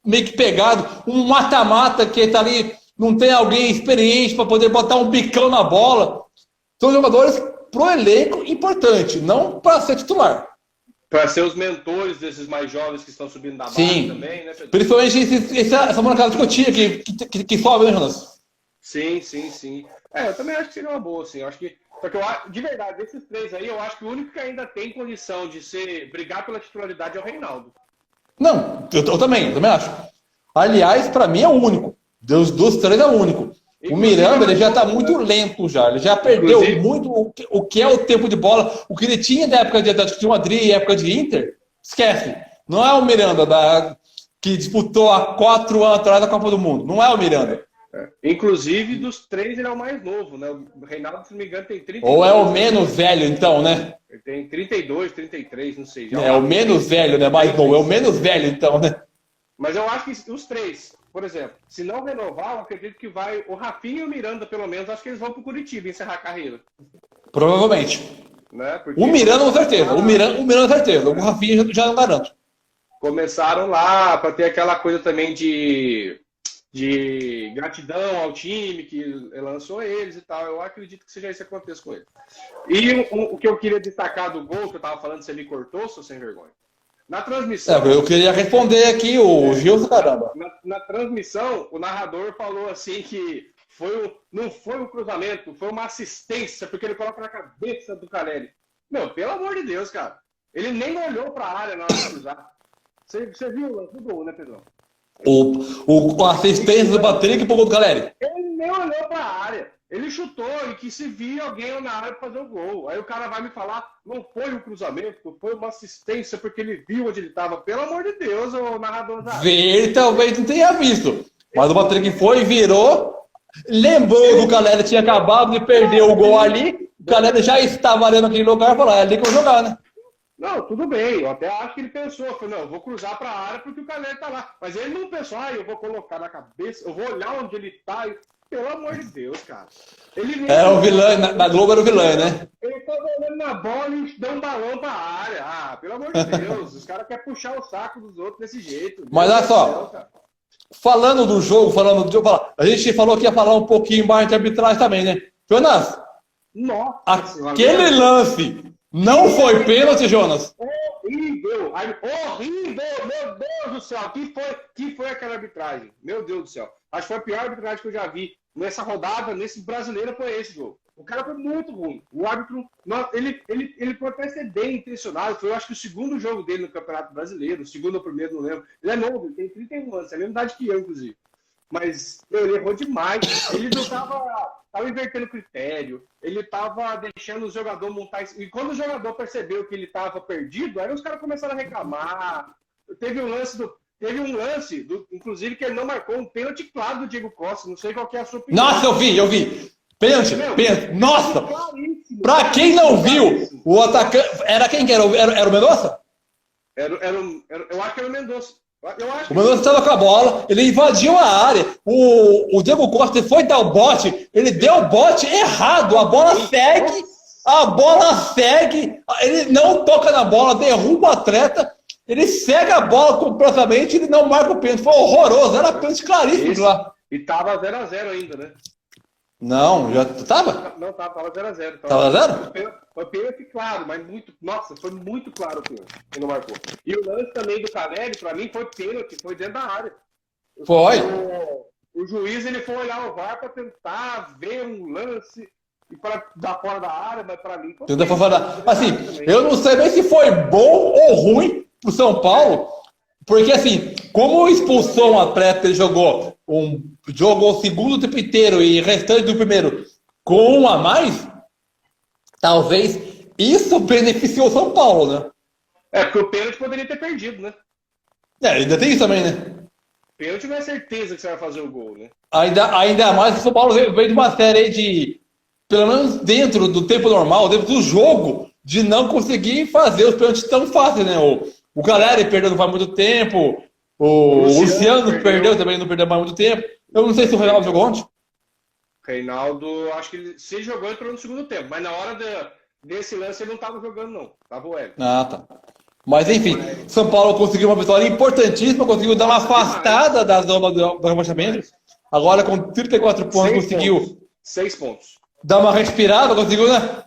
meio que pegado, um mata-mata que está ali, não tem alguém experiente para poder botar um bicão na bola. São jogadores pro elenco importante, não para ser titular. Para ser os mentores desses mais jovens que estão subindo da base também, né, Pedro? Principalmente essa molecada que eu tinha, que sobe, né, Jonas? Sim. Eu também acho que seria uma boa, assim. Eu acho que, porque de verdade, desses 3 aí, eu acho que o único que ainda tem condição de brigar pela titularidade é o Reinaldo. Não, eu também acho. Aliás, para mim é o único. Dos 3 é o único. O Miranda, ele já está muito lento já. Ele já perdeu muito o que é o tempo de bola. O que ele tinha da época de Atlético de Madrid e época de Inter, esquece. Não é o Miranda que disputou há 4 anos atrás a Copa do Mundo. Não é o Miranda. Inclusive, dos 3, ele é o mais novo, né? O Reinaldo, se não me engano, tem 32. Ou é o menos velho, então, né? Ele tem 32, 33, não sei. É o menos velho, né? Mais bom, é o menos velho, então, né? Mas eu acho que os 3, por exemplo, se não renovar, eu acredito que vai o Rafinha e o Miranda, pelo menos, acho que eles vão pro Curitiba encerrar a carreira. Provavelmente. Né? Porque O Miranda, com certeza. O Miranda, com certeza. O Rafinha já não garanto. Começaram lá para ter aquela coisa também de gratidão ao time que lançou eles e tal. Eu acredito que seja isso que aconteça com ele. E o que eu queria destacar do gol que eu tava falando, se ele cortou, seu sem vergonha. Na transmissão. Eu queria responder aqui o Gilson, caramba. Na transmissão, o narrador falou assim que não foi um cruzamento, foi uma assistência, porque ele coloca na cabeça do Caleri. Meu, pelo amor de Deus, cara. Ele nem olhou para a área na hora de cruzar. Você viu o lance do gol, né, Pedrão? O assistente do Patrick pro gol do Caleri. Ele nem olhou para a área. Ele chutou e que se via alguém na área para fazer o gol. Aí o cara vai me falar, não foi um cruzamento, foi uma assistência porque ele viu onde ele estava. Pelo amor de Deus, o narrador da área. Ele talvez não tenha visto. Mas o Patrick foi, virou, lembrou que o Caleri tinha acabado de perder o gol ali. O Caleri já estava ali naquele lugar e falou, é ali que eu vou jogar, né? Não, tudo bem. Eu até acho que ele pensou, falou, não, eu vou cruzar para a área porque o Caleri tá lá. Mas ele não pensou, eu vou colocar na cabeça, eu vou olhar onde ele tá. Pelo amor de Deus, cara. Ele era o vilão, na Globo era o vilão, né? Ele tava olhando na bola e deu um balão pra área. Ah, pelo amor de Deus. Os caras querem puxar o saco dos outros desse jeito. Mas olha só, falando do jogo, a gente falou que ia falar um pouquinho mais de arbitragem também, né? Jonas, aquele lance não foi pênalti, Jonas? Horrível, meu Deus do céu. Que foi aquela arbitragem? Meu Deus do céu. Acho que foi a pior arbitragem que eu já vi nessa rodada, nesse brasileiro, foi esse jogo. O cara foi muito ruim. O árbitro, ele pode até ser bem intencionado. Foi, eu acho que o segundo jogo dele no Campeonato Brasileiro, o segundo ou primeiro, não lembro. Ele é novo, ele tem 31 anos, é a mesma idade que eu, inclusive. Mas ele errou demais. Ele não tava invertendo critério. Ele tava deixando o jogador montar... E quando o jogador percebeu que ele tava perdido, aí os caras começaram a reclamar. Teve um lance, inclusive, que ele não marcou um pênalti claro do Diego Costa. Não sei qual que é a sua opinião. Nossa, eu vi. Pênalti. Nossa! Pra quem não viu, o atacante... Era quem que era? Era o Mendonça? Eu acho que era o Mendonça. O Mendonça estava com a bola, ele invadiu a área. O Diego Costa foi dar o bote, ele deu o bote errado. A bola segue, ele não toca na bola, derruba o atleta. Ele cega a bola completamente, ele não marca o pênalti. Foi horroroso, era pênalti claríssimo lá. E tava 0x0 ainda, né? Não, já tava? Não, tava 0x0. Tava 0? Foi pênalti claro, mas muito... Nossa, foi muito claro o pênalti, que não marcou. E o lance também do Caleri, pra mim, foi pênalti, foi dentro da área. Foi. O juiz, ele foi olhar o VAR pra tentar ver um lance... E para dar fora da área, mas para mim... Assim, eu não sei nem se foi bom ou ruim pro São Paulo, porque assim, como expulsou um atleta, ele jogou o segundo tempo inteiro e restante do primeiro com um a mais, talvez isso beneficiou o São Paulo, né? Porque o pênalti poderia ter perdido, né? Ainda tem isso também, né? Pênalti não é certeza que você vai fazer o gol, né? Ainda mais que o São Paulo veio de uma série de... Pelo menos dentro do tempo normal, dentro do jogo, de não conseguir fazer os pênaltis tão fácil, né? O Caleri perdeu não faz muito tempo, o Luciano perdeu também, não perdeu mais muito tempo. Eu não sei se o Reinaldo jogou ontem. Reinaldo, acho que ele se jogou, entrou no segundo tempo, mas na hora desse lance ele não estava jogando, não. Tava o Hélio. Tá. Mas enfim, São Paulo conseguiu uma vitória importantíssima, conseguiu dar uma afastada da zona do rebaixamento. Agora com 34 pontos conseguiu 6 pontos. Dar uma respirada, conseguiu, né?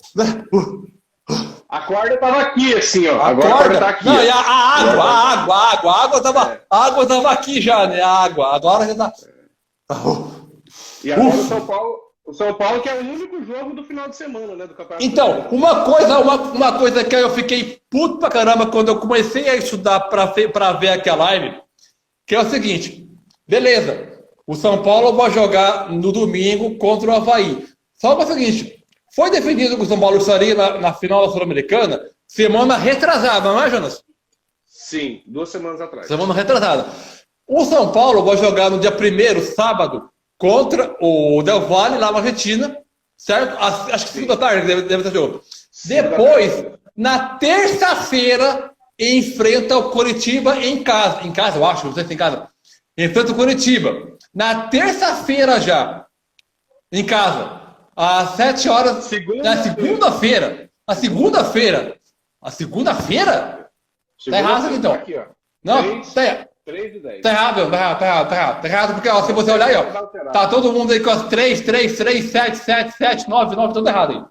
A corda tava aqui, assim, ó. Agora a corda tá aqui. Não, e a água tava aqui já, né? A água. Agora já tá. E agora o São Paulo que é o único jogo do final de semana, né? Do Campeonato. Então, uma coisa que eu fiquei puto pra caramba quando eu comecei a estudar pra ver aquela live, que é o seguinte, beleza, o São Paulo vai jogar no domingo contra o Avaí. Só que é o seguinte, foi definido que o São Paulo estaria na final da Sul-Americana semana retrasada, não é, Jonas? Sim, 2 semanas atrás. Semana retrasada. O São Paulo vai jogar no dia 1º, sábado, contra o Del Valle, lá na Argentina, certo? Acho que 5 da tarde deve ter jogo. Depois, na terça-feira, enfrenta o Coritiba em casa. Em casa, eu acho, não sei se é em casa. Enfrenta o Coritiba. Na terça-feira já, em casa, às 7 horas, na segunda-feira. A segunda-feira? Tá errado aqui, então. Aqui, ó. Não, 3 e 10. Tá errado, porque ó, se você olhar aí, ó, tá todo mundo aí com as 3, 7, 7, 9, tudo errado aí.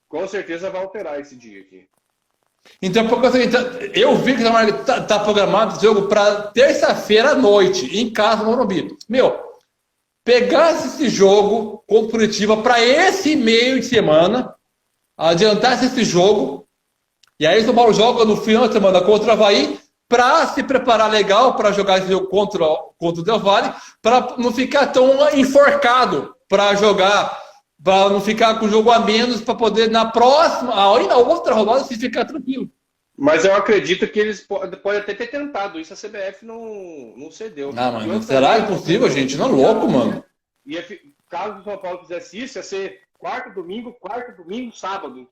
Com certeza vai alterar esse dia aqui. Então, eu vi que tá programado esse jogo para terça-feira à noite, em casa, no Morumbi. Meu, pegasse esse jogo contra o Curitiba para esse meio de semana, adiantasse esse jogo, e aí o São Paulo joga no final de semana contra o Avaí, para se preparar legal para jogar esse jogo contra o Del Valle, para não ficar tão enforcado para jogar, para não ficar com o jogo a menos, para poder na próxima, aí na outra rodada, se ficar tranquilo. Mas eu acredito que eles podem até ter tentado isso, a CBF não cedeu. Ah, mano, será impossível, gente? Não é louco, mano. Caso o São Paulo fizesse isso, ia ser quarta, domingo, sábado.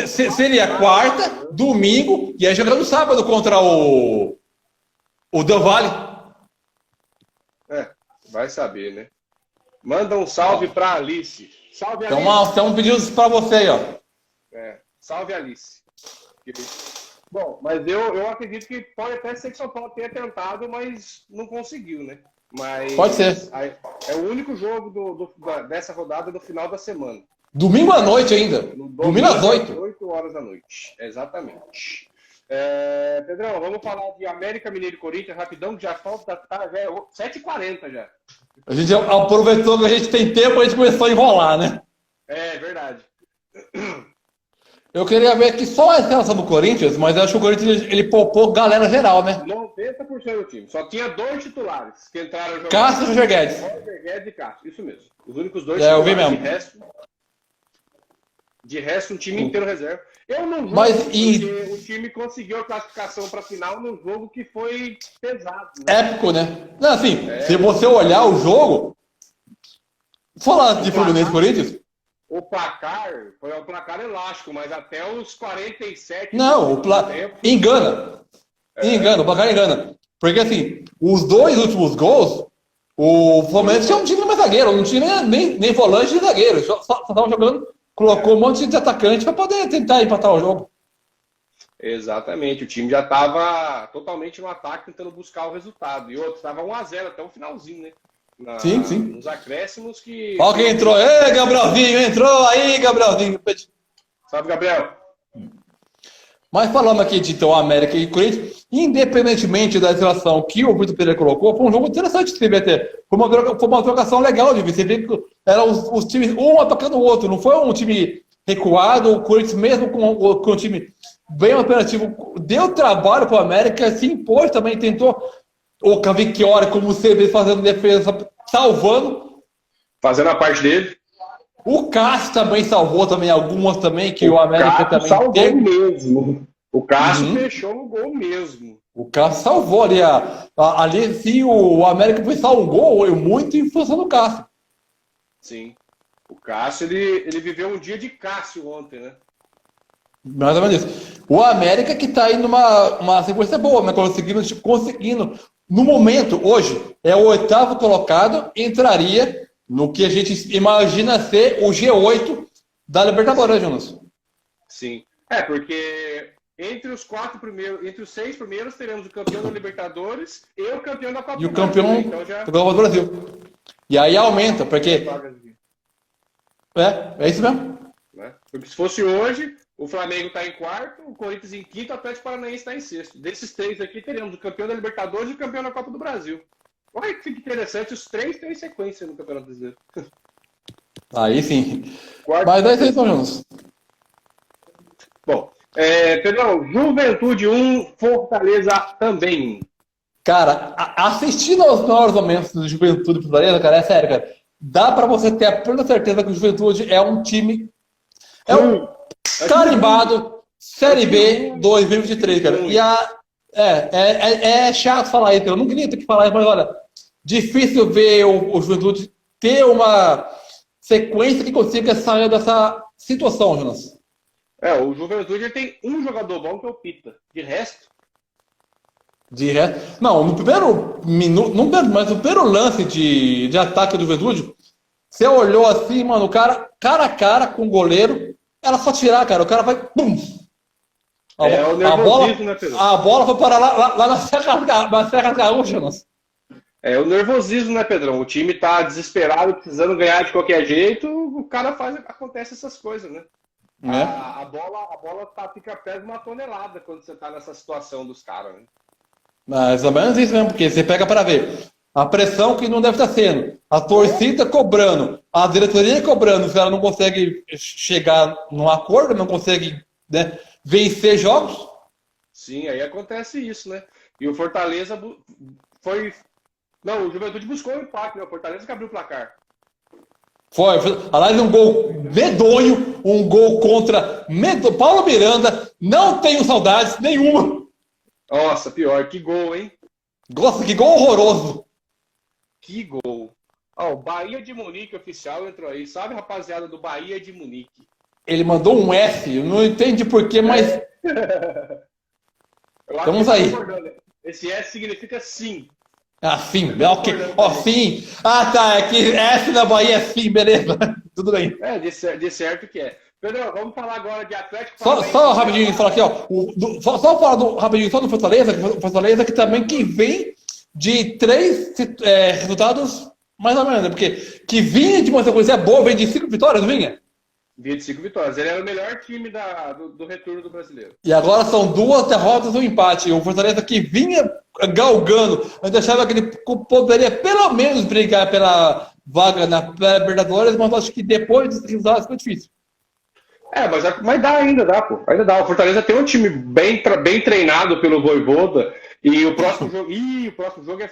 Seria quarta, domingo, e aí jogando sábado contra o Del Valle. Vai saber, né? Manda um salve pra Alice. Salve, Alice. Então, pedidos para você aí, ó. Salve, Alice. Bom, mas eu acredito que pode até ser que São Paulo tenha tentado, mas não conseguiu, né? Mas pode ser. É o único jogo dessa rodada do final da semana. Domingo à noite ainda. Domingo às 8. 8 horas da noite. Exatamente. Pedrão, vamos falar de América Mineiro e Corinthians rapidão, que já falta, já é 7h40 já. A gente aproveitou que a gente tem tempo, a gente começou a enrolar, né? É verdade. Eu queria ver aqui só a escalação do Corinthians, mas eu acho que o Corinthians ele poupou galera geral, né? 90% do time. Só tinha 2 titulares que entraram jogando. Cássio e Roger Guedes. Roger Guedes e Cássio, isso mesmo. Os únicos 2 eu vi mesmo. De resto, um time inteiro reserva. Eu não vou porque o time conseguiu a classificação para a final num jogo que foi pesado. Né? Épico, né? Não, assim, se você olhar o jogo, falar de Fluminense e Corinthians, o placar foi um placar elástico, mas até os 47... Não, engana. O placar engana. Porque, assim, os 2 últimos gols, o Fluminense tinha um time mais zagueiro, não tinha nem volante de zagueiro. Só estava jogando, colocou um monte de atacante para poder tentar empatar o jogo. Exatamente, o time já estava totalmente no ataque, tentando buscar o resultado. E outro, estava 1-0 até o finalzinho, né? Sim. Nos acréscimos que... Olha quem entrou. Ei, Gabrielzinho, entrou aí, Gabrielzinho. Salve, Gabriel. Mas falando aqui de então, América e Corinthians, independentemente da relação que o Vitor Pereira colocou, foi um jogo interessante de se ver até. Foi uma trocação legal de ver. Você vê que eram os times, um atacando o outro. Não foi um time recuado, o Corinthians mesmo com um time bem operativo. Deu trabalho para o América, se impôs também, tentou... O Cavicchioli, como você vê, fazendo defesa, salvando. Fazendo a parte dele. O Cássio também salvou também algumas também, que o América também salvou mesmo. O Cássio fechou no gol mesmo. O Cássio salvou ali. Ali, sim, o América foi só um gol, muito em função do Cássio. Sim. O Cássio, ele viveu um dia de Cássio ontem, né? Mais ou menos isso. O América que está aí numa sequência boa, né? Conseguindo. No momento, hoje, é o 8º colocado, entraria no que a gente imagina ser o G8 da Libertadores, Jonas. Sim. Porque entre os 4 primeiros, entre os 6 primeiros, teremos o campeão da Libertadores e o campeão da Copa do Brasil. E o campeão da Copa do Brasil. E aí aumenta, porque... É isso mesmo. Porque se fosse hoje... O Flamengo está em 4º, o Corinthians em 5º, o Atlético Paranaense está em 6º. Desses 3 aqui, teremos o campeão da Libertadores e o campeão da Copa do Brasil. Olha que fica interessante, os 3 têm sequência no Campeonato Brasileiro. Aí sim. Mas é isso aí, então, Jonas. Bom, Pedrão, Juventude 1, Fortaleza também. Cara, assistindo aos melhores momentos do Juventude e Fortaleza, cara, é sério, cara. Dá pra você ter a plena certeza que o Juventude é um time... Carimbado, Série B 2023, cara. E é chato falar isso, eu não queria ter que falar isso, mas olha, difícil ver o Juventude ter uma sequência que consiga sair dessa situação, Jonas. O Juventude ele tem um jogador bom que é o Pita. De resto. Não, no primeiro minuto, mas no primeiro lance de ataque do Juventude, você olhou assim, mano, o cara a cara com o goleiro, era só tirar, cara. O cara vai. Pum! O nervosismo, né, Pedro? A bola foi parar lá na Serra Gaúcha, Jonas. O nervosismo, né, Pedrão? O time tá desesperado, precisando ganhar de qualquer jeito, o cara acontece essas coisas, né? A bola fica perto de uma tonelada quando você tá nessa situação dos caras, né? Mais ou menos isso mesmo, porque você pega para ver a pressão que não deve estar sendo, a torcida cobrando, a diretoria cobrando, se ela não consegue chegar num acordo, não consegue, né, vencer jogos. Sim, aí acontece isso, né? E o Fortaleza foi... Não, o Juventude buscou o empate, né? O Fortaleza que abriu o placar. Foi. Aliás, um gol medonho, um gol contra Paulo Miranda, não tenho saudades nenhuma. Nossa, pior, que gol, hein? Nossa, que gol horroroso. Que gol. O Bahia de Munique oficial entrou aí. Sabe, rapaziada, do Bahia de Munique? Ele mandou um F, eu não entendi porquê, mas... Vamos aí. Esse S significa sim. Sim, ok. Sim. Tá, é que S na Bahia é sim, beleza. Tudo bem. De certo que é. Pedro, vamos falar agora de Atlético. Só rapidinho, falar aqui, ó. Só falar rapidinho só do Fortaleza, o Fortaleza que também que vem de 3 resultados mais ou menos, né? Porque que vinha de uma sequência boa, vem de 5 vitórias, não vinha? Vinha de 5 vitórias. Ele era o melhor time do retorno do brasileiro. E agora são 2 derrotas e um empate. O Fortaleza que vinha galgando, mas achava que ele poderia pelo menos brigar pela vaga na Libertadores, mas acho que depois dos resultados ficou difícil. Mas ainda dá, pô. Ainda dá. O Fortaleza tem um time bem treinado pelo Vojvoda. E o próximo jogo é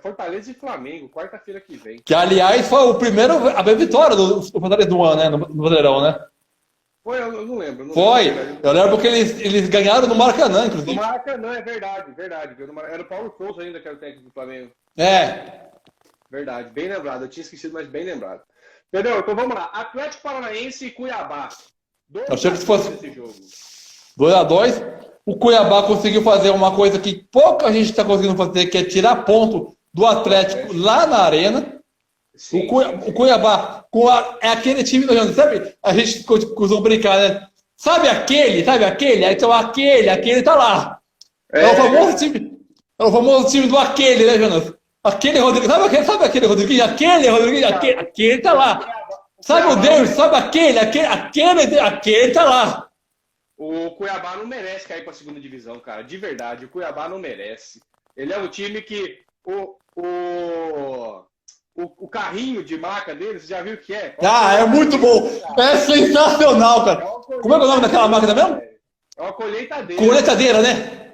Fortaleza e Flamengo, quarta-feira que vem. Que, aliás, foi a vitória do Fortaleza do ano, né? No Brasileirão, né? Foi, eu não lembro. Eu lembro porque eles ganharam no Maracanã, inclusive. No Maracanã, é verdade. Era o Paulo Souza ainda que era o técnico do Flamengo. Verdade, bem lembrado. Eu tinha esquecido, mas bem lembrado. Pedro, então vamos lá. Atlético Paranaense e Cuiabá. Achei que fosse esse jogo. 2-2. O Cuiabá conseguiu fazer uma coisa que pouca gente está conseguindo fazer, que é tirar ponto do Atlético lá na arena. Sim, o Cuiabá é aquele time, sabe? A gente costuma brincar, né? Sabe aquele? Então aquele tá lá. É o famoso time do aquele, né, Jonas? Aquele Rodrigo, sabe aquele Rodriguinho? Aquele tá lá. Sabe o Deus? Sabe aquele tá lá. O Cuiabá não merece cair para a segunda divisão, cara. De verdade, o Cuiabá não merece. Ele é um time que o carrinho de maca dele, você já viu o que é? É muito bom. É sensacional, cara. Como é o nome daquela máquina mesmo? É uma colheitadeira. Colheitadeira, né?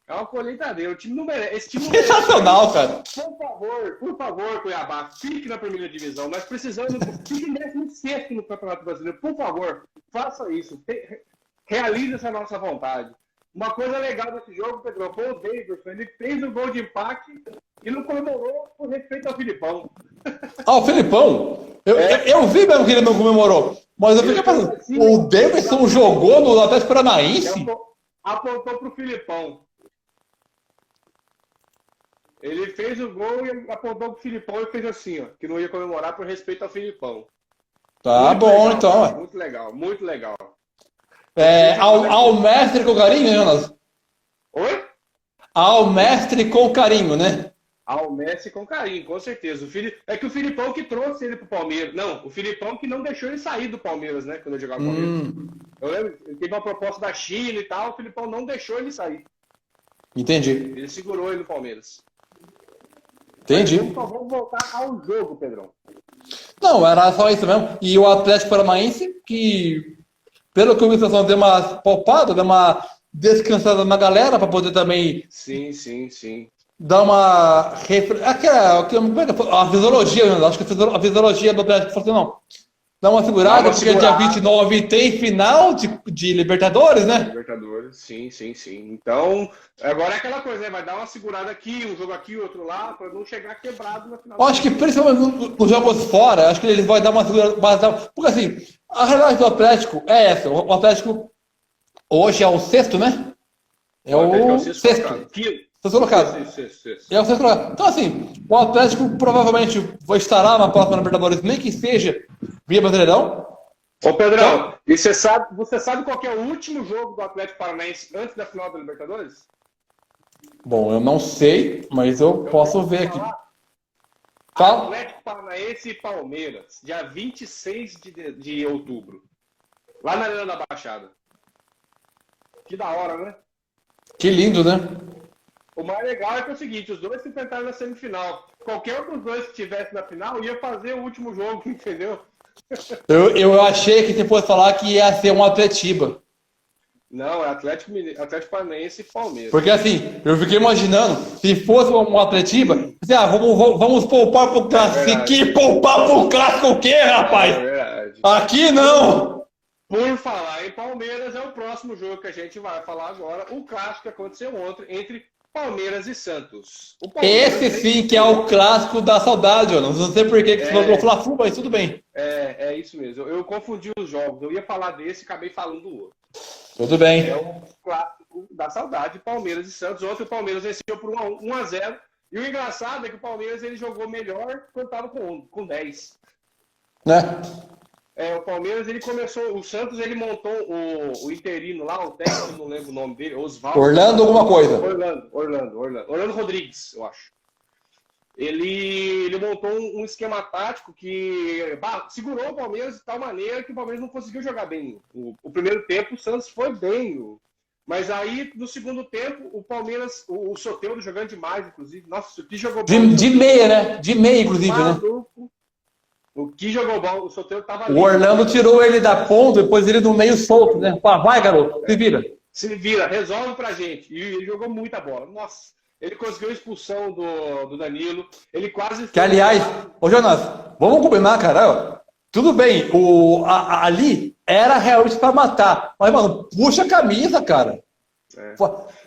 É uma colheitadeira. O time não merece. Esse time não sensacional, cara. Por favor, Cuiabá, fique na primeira divisão. Nós precisamos. Fique em 16º no Campeonato Brasileiro. Por favor, faça isso. Realize essa nossa vontade. Uma coisa legal desse jogo, Pedro, foi o Davidson. Ele fez o gol de empate e não comemorou por respeito ao Filipão. O Filipão? Eu vi mesmo que ele não comemorou. Mas eu fiquei pensando, assim, o Davidson jogou no Atlético Paranaense? Apontou pro Filipão. Ele fez o gol e apontou pro Filipão e fez assim, ó, que não ia comemorar por respeito ao Filipão. Tá muito bom, legal, então. Muito legal, muito legal. Ao mestre com carinho, Jonas? Oi? Ao mestre com carinho, né? Ao mestre com carinho, com certeza. É que o Filipão que trouxe ele pro Palmeiras. Não, o Filipão que não deixou ele sair do Palmeiras, né? Quando eu jogava no Palmeiras. Eu lembro, ele teve uma proposta da China e tal, o Filipão não deixou ele sair. Entendi. Ele segurou ele no Palmeiras. Entendi. Então, vamos voltar ao jogo, Pedrão. Não, era só isso mesmo. E o Atlético Paranaense, que, pelo que o Wilson deu uma poupada, deu uma descansada na galera para poder também. Sim. Dar uma. A fisiologia, acho que a fisiologia do Atlético falou assim, não. Dá uma segurada, Dá uma porque segurada. dia 29 tem final de Libertadores, né? Libertadores, sim. Então, agora é aquela coisa, né? Vai dar uma segurada aqui, um jogo aqui, outro lá, para não chegar quebrado na final. Eu acho que principalmente nos jogos fora, acho que ele vai dar uma segurada. Porque assim, a realidade do Atlético é essa. O Atlético hoje é o sexto, né? É o sexto. Sexto colocado. É o sexto colocado. Então assim, o Atlético provavelmente vai estar lá na próxima Libertadores, nem que seja via Brasileirão. Ô Pedrão, e você sabe qual que é o último jogo do Atlético Paranaense antes da final da Libertadores? Bom, eu não sei, mas eu posso ver aqui. Fala. Atlético Paranaense e Palmeiras, dia 26 de outubro. Lá na Arena da Baixada. Que da hora, né? Que lindo, né? O mais legal é que é o seguinte, os dois se enfrentaram na semifinal. Qualquer um dos dois que estivesse na final ia fazer o último jogo, entendeu? Eu achei que você fosse falar que ia ser um Atletiba. Não, é Atlético Paranaense e Palmeiras. Porque assim, eu fiquei imaginando, se fosse um Atletiba, vamos poupar pro clássico. Que poupar pro clássico o quê, rapaz? É verdade. Aqui não! Por falar em Palmeiras, é o próximo jogo que a gente vai falar agora. O clássico que aconteceu ontem entre Palmeiras e Santos. Esse sim que é o clássico da saudade, Jonas. Não sei por que você falou Fla-Flu, mas tudo bem. É isso mesmo. Eu confundi os jogos. Eu ia falar desse e acabei falando do outro. Tudo bem. É o clássico da saudade, Palmeiras e Santos. Ontem o Palmeiras venceu por 1-0. E o engraçado é que o Palmeiras ele jogou melhor quando estava com 10. Né? O Palmeiras, ele começou, o Santos, ele montou o interino lá, o técnico, não lembro o nome dele, Osvaldo. Orlando alguma coisa. Orlando Rodrigues, eu acho. Ele montou um esquema tático que segurou o Palmeiras de tal maneira que o Palmeiras não conseguiu jogar bem. O primeiro tempo, o Santos foi bem. Mas aí, no segundo tempo, o Palmeiras, o Soteldo jogando demais, inclusive. Nossa, o que jogou bem. De meia, né? De meia, inclusive, né? O que jogou bom, o Soteldo tava ali. O Orlando tirou ele da ponta, depois ele no meio solto, né? Vai, garoto, se vira. Se vira, resolve pra gente. E ele jogou muita bola. Nossa, ele conseguiu a expulsão do Danilo. Ele quase... Que, aliás, ô Jonas, vamos combinar, cara. Tudo bem, ali era realmente pra matar. Mas, mano, puxa a camisa, cara.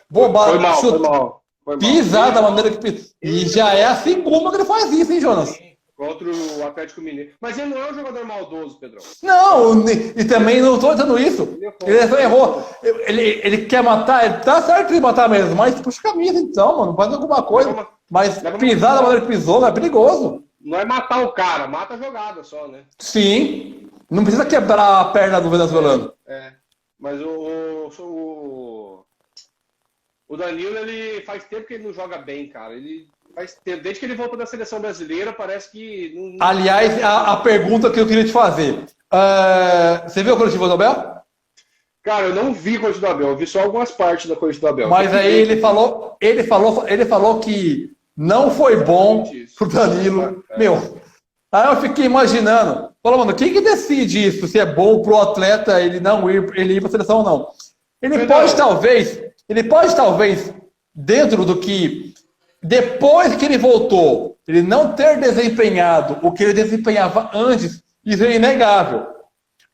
Bobagem. Foi mal. Pisar da maneira que pisou. E já é a segunda que ele faz isso, hein, Jonas? Contra o Atlético Mineiro. Mas ele não é um jogador maldoso, Pedrão. Não, e também não estou dizendo isso. Ele só errou. Ele quer matar, ele tá certo de matar mesmo, mas puxa a camisa então, mano. Faz alguma coisa. Mas pisar da maneira que pisou é perigoso. Não é matar o cara, mata a jogada só, né? Sim. Não precisa quebrar a perna do venezuelano. Mas o Danilo, ele faz tempo que ele não joga bem, cara. Desde que ele voltou da seleção brasileira, parece que... Aliás, a pergunta que eu queria te fazer. Você viu a coletiva do Abel? Cara, eu não vi a coletiva do Abel. Eu vi só algumas partes da coletiva do Abel. Mas aí ele falou que não foi bom pro Danilo. Meu, aí eu fiquei imaginando. Falou, mano, quem que decide isso? Se é bom pro atleta ele ir pra seleção ou não? Ele pode talvez, dentro do que... Depois que ele voltou, ele não ter desempenhado o que ele desempenhava antes, isso é inegável.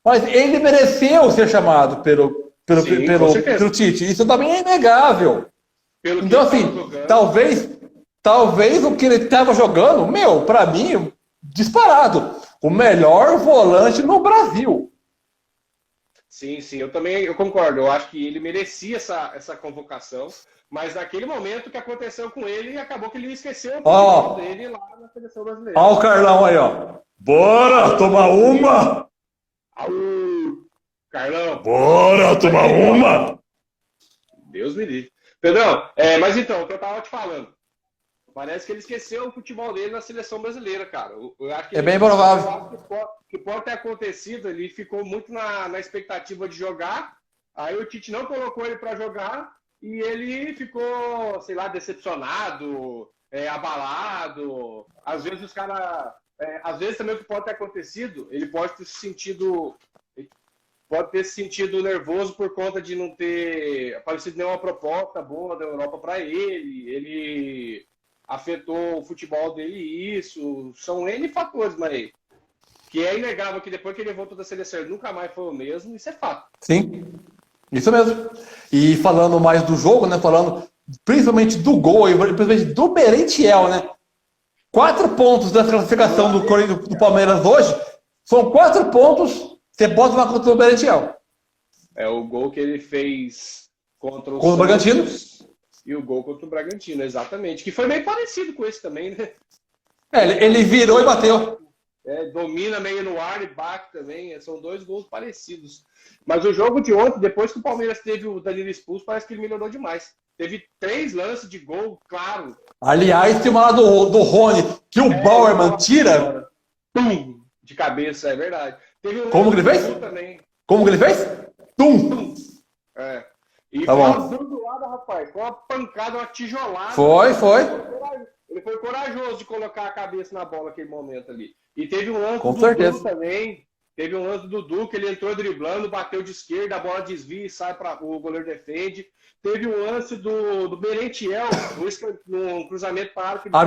Mas ele mereceu ser chamado pelo Tite. Isso também é inegável. Então, assim, talvez o que ele estava jogando, para mim, disparado. O melhor volante no Brasil. Sim, eu concordo. Eu acho que ele merecia essa convocação. Mas naquele momento que aconteceu com ele, acabou que ele esqueceu o dele lá na seleção brasileira. Olha o Carlão aí, ó. Bora tomar uma! Carlão! Bora tomar uma! Deus me livre. Pedrão, mas então, o que eu tava te falando. Parece que ele esqueceu o futebol dele na seleção brasileira, cara. Eu acho que bem provável. Que pode ter acontecido, ele ficou muito na expectativa de jogar, aí o Tite não colocou ele para jogar, e ele ficou, sei lá, decepcionado, abalado. Às vezes os caras... às vezes também o que pode ter acontecido, ele pode ter se sentido nervoso por conta de não ter aparecido nenhuma proposta boa da Europa para ele. Ele afetou o futebol dele isso. São N fatores, mas Que é inegável que depois que ele voltou da seleção ele nunca mais foi o mesmo, isso é fato. Sim, isso mesmo. E falando mais do jogo, né? Falando principalmente do gol, e principalmente do Merentiel, né? 4 pontos da classificação do Palmeiras hoje, são 4 pontos, você bota uma contra o Merentiel. É o gol que ele fez contra o Bragantino. E o gol contra o Bragantino, exatamente. Que foi meio parecido com esse também, né? Ele virou e bateu. Domina meio no ar e bate também. São 2 gols parecidos. Mas o jogo de ontem, depois que o Palmeiras teve o Danilo expulso, parece que ele melhorou demais. Teve 3 lances de gol, claro. Aliás, tem uma lá do Rony, que o Bauerman tira. Tum! De cabeça, é verdade. Teve um Como que ele fez? Também. Como que ele fez? Tum! E tá bom. do lado, rapaz, foi uma pancada, uma tijolada. Foi. Ele foi corajoso de colocar a cabeça na bola naquele momento ali. E teve um lance Com do certeza. Dudu também. Teve um lance do Dudu que ele entrou driblando, bateu de esquerda, a bola desvia e sai para o goleiro defende. Teve um lance do Merentiel, no cruzamento para a área. A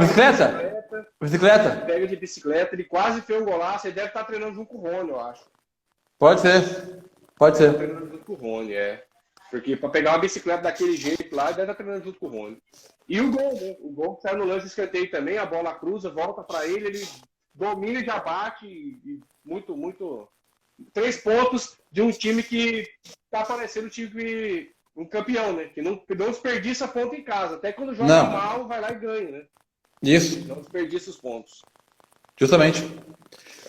bicicleta? Pega de bicicleta, ele quase fez um golaço. Ele deve estar treinando junto com o Rony, eu acho. Pode ser. Treinando junto com o Rony, Porque para pegar uma bicicleta daquele jeito lá, ele deve estar treinando junto com o Rony. E o gol, né? O gol que saiu no lance de escanteio também, a bola cruza, volta para ele domina e já bate. E muito. 3 pontos de um time que tá parecendo um campeão, né? Que não desperdiça ponto em casa. Até quando joga mal, vai lá e ganha, né? Isso. Não desperdiça os pontos. Justamente.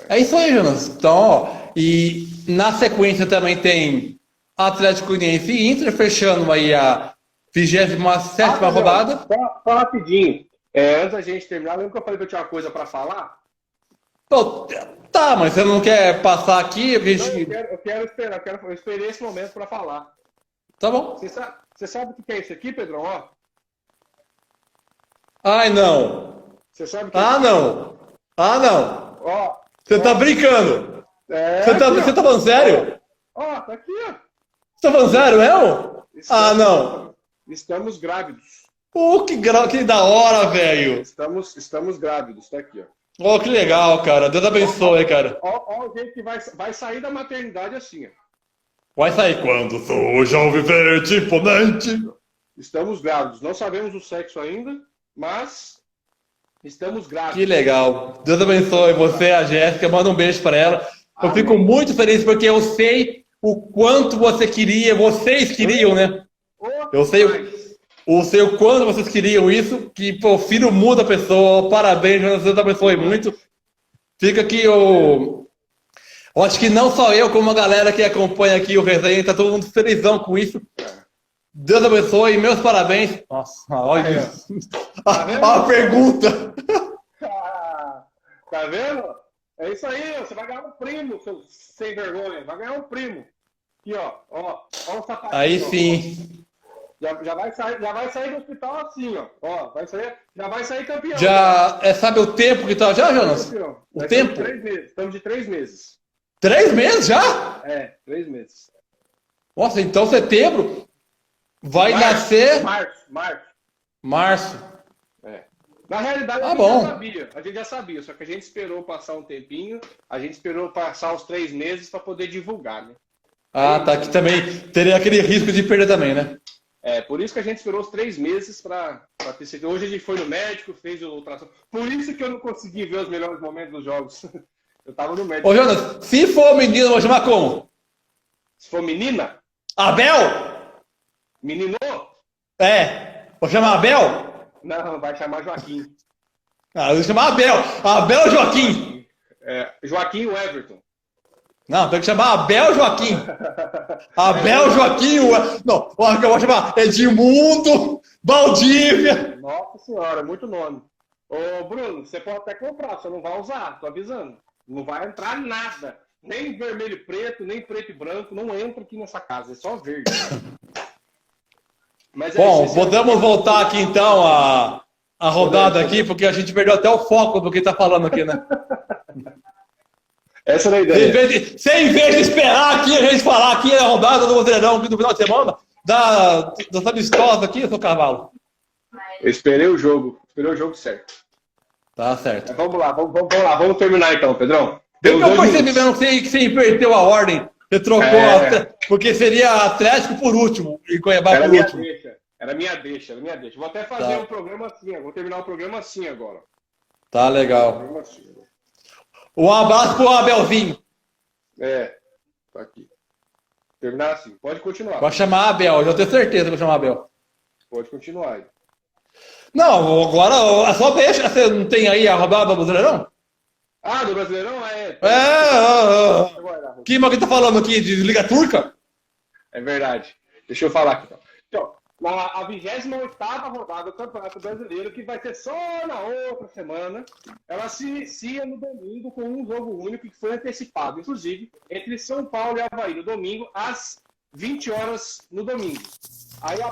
É isso aí, Jonas. Então, ó, e na sequência também tem Atlético Goianiense e Inter fechando aí a 27ª rodada. Só rapidinho. Antes da gente terminar, lembra que eu falei que eu tinha uma coisa para falar? Pô, tá, mas você não quer passar aqui? Eu quero esperar. Eu esperei esse momento para falar. Tá bom. Você sabe o que é isso aqui, Pedrão? Ó. Ai, não. Você sabe o que não. Ó. Você tá brincando. Você tá falando sério? Ó, tá aqui, ó. Você tá falando sério, mesmo? Não. Estamos grávidos. Que da hora, velho. Estamos grávidos, tá aqui, ó. Que legal, cara. Deus abençoe, cara. Ó o jeito que vai sair da maternidade assim, ó. Vai sair quando sou jovem, verde, imponente. Estamos grávidos. Não sabemos o sexo ainda, mas estamos grávidos. Que legal. Deus abençoe você e a Jéssica. Manda um beijo para ela. Eu fico muito feliz porque eu sei o quanto vocês queriam, né? Eu sei o quanto vocês queriam isso, que o filho muda a pessoa. Parabéns, Deus abençoe muito. Fica aqui eu acho que não só eu, como a galera que acompanha aqui o resenha, tá todo mundo felizão com isso. Deus abençoe, meus parabéns. Nossa, olha isso. A pergunta. Tá vendo? É isso aí, você vai ganhar um primo, seu sem vergonha. Vai ganhar um primo. Aqui, ó o sapatinho. Aí sim. Já vai sair do hospital assim, ó. Já vai sair campeão. Sabe o tempo que tá já, Jonas? O tempo? 3 meses. Estamos de 3 meses. 3 meses já? 3 meses. Nossa, então setembro vai nascer... Março. Na realidade, a gente já sabia, só que a gente esperou passar um tempinho, a gente esperou passar os 3 meses para poder divulgar, né? Tá, que também teria aquele risco de perder também, né? Por isso que a gente esperou os 3 meses para ter sido. Hoje a gente foi no médico, fez o ultrassom. Por isso que eu não consegui ver os melhores momentos dos jogos. Eu tava no médico. Ô, Jonas, se for menino, eu vou chamar como? Se for menina? Abel? Menino? Vou chamar Abel? Não, vai chamar Joaquim. Eu vou chamar Abel. Abel ou Joaquim? Joaquim ou Everton? Não, tem que chamar Abel Joaquim. Abel Joaquim. Não, eu vou chamar Edmundo, Valdívia. Nossa senhora, muito nome. Ô, Bruno, você pode até comprar, você não vai usar, tô avisando. Não vai entrar nada. Nem vermelho e preto, nem preto e branco. Não entra aqui nessa casa, é só verde. Mas bom, podemos voltar aqui então a rodada aqui, porque a gente perdeu até o foco do que tá falando aqui, né? Essa era a ideia. Em vez de esperar aqui, a gente falar aqui a rodada do Brasileirão do final de semana, da amistosa aqui, seu cavalo. Eu esperei o jogo certo. Tá certo. Vamos lá, vamos terminar então, Pedrão. Deu que eu percebi mesmo que você inverteu a ordem. Você trocou, porque seria Atlético por último e Cuiabá por último. Era minha deixa. Vou até fazer um programa assim, vou terminar o programa assim agora. Tá legal. Um abraço pro Abelzinho. Tá aqui. Terminar assim, pode continuar. Vai chamar Abel, já tenho certeza que vai chamar Abel. Pode continuar aí. Não, agora só deixa. Você não tem aí a rodada do Brasileirão? Do Brasileirão? Que mal que tá falando aqui de Liga Turca? É verdade. Deixa eu falar aqui. Então, a 28ª rodada do Campeonato Brasileiro, que vai ser só na outra semana, ela se inicia no domingo com um jogo único que foi antecipado, inclusive, entre São Paulo e Avaí, no domingo, às 20 horas no domingo. Aí a